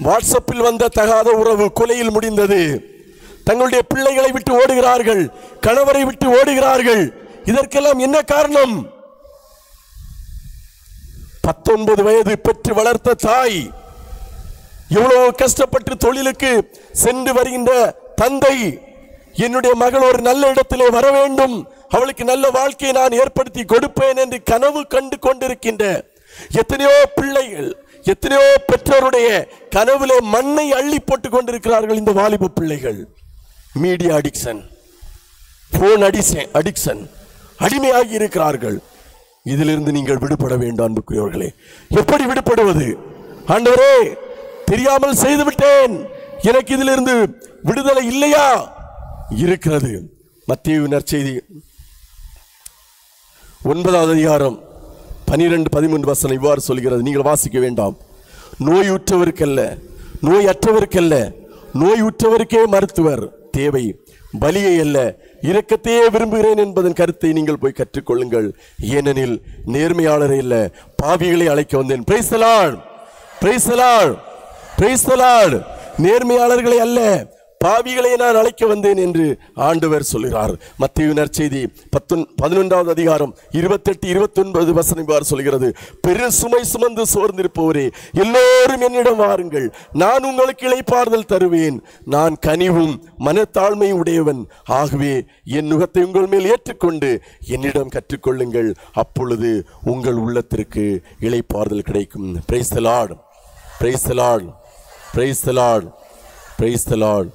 வாட்ஸ்அப்பில் வந்த தகாத உறவு கொலையில் முடிந்தது. தங்களுடைய பிள்ளைகளை விட்டு ஓடுகிறார்கள், கணவரை விட்டு ஓடுகிறார்கள். இதற்கெல்லாம் என்ன காரணம்? 19 வயது பெற்று வளர்த்த தாய், எவ்வளவு கஷ்டப்பட்டு தொழிலுக்கு சென்று வருகின்ற தந்தை, என்னுடைய மகள் ஒரு நல்ல இடத்திலே வர வேண்டும், அவளுக்கு நல்ல வாழ்க்கையை நான் ஏற்படுத்தி கொடுப்பேன் என்று கனவு கண்டு கொண்டிருக்கின்ற எத்தனையோ பிள்ளைகள், எத்தனையோ பெற்றோருடைய கனவிலே மண்ணை அள்ளி போட்டுக் கொண்டிருக்கிறார்கள் இந்த வாலிப பிள்ளைகள். மீடியா அடிக்ஷன், போன் அடிக்ஷன், அடிமையாகி இருக்கிறார்கள். இதிலிருந்து நீங்கள் விடுபட வேண்டும் அன்புக்குரியவர்களே. எப்படி விடுபடுவது? ஆண்டவரே, தெரியாமல் செய்துவிட்டேன், எனக்கு இதிலிருந்து விடுதலை இல்லையா? இருக்கிறது. மத்தேயு நற்செய்தி 9வது அதிகாரம் 12-13 வசனம் இவ்வாறு சொல்கிறது. நீங்கள் வாசிக்க வேண்டாம். நோயுற்றவருக்கல்ல, நோயற்றவருக்கல்ல, நோயுற்றவருக்கே மருத்துவர் தேவை, பலியை அல்ல இரக்கத்தையே விரும்புகிறேன் என்பதன் கருத்தை நீங்கள் போய் கற்றுக்கொள்ளுங்கள். ஏனெனில் நேர்மையாளரை இல்ல பாவிகளை அழைக்க வந்தேன். Praise the Lord, praise the Lord, praise the Lord. நேர்மையாளர்களை அல்ல பாவிகளை நான் அழைக்க வந்தேன் என்று ஆண்டவர் சொல்கிறார். மத்தேயு நற்செய்தி 11வது அதிகாரம் 28-29 வசனம் இவ்வாறு சொல்கிறது. பெரு சுமை சுமந்து சோர்ந்திருப்பவரே, எல்லோரும் என்னிடம் வாருங்கள், நான் உங்களுக்கு இளைப்பாறுதல் தருவேன். நான் கனிவும் மனத்தாழ்மையும் உடையவன், ஆகவே என் நுகத்தை உங்கள் மேல் ஏற்றுக்கொண்டு என்னிடம் கற்றுக்கொள்ளுங்கள், அப்பொழுது உங்கள் உள்ளத்திற்கு இளைப்பாறுதல் கிடைக்கும். Price the Lord, praise the Lord, praise the Lord, praise the Lord.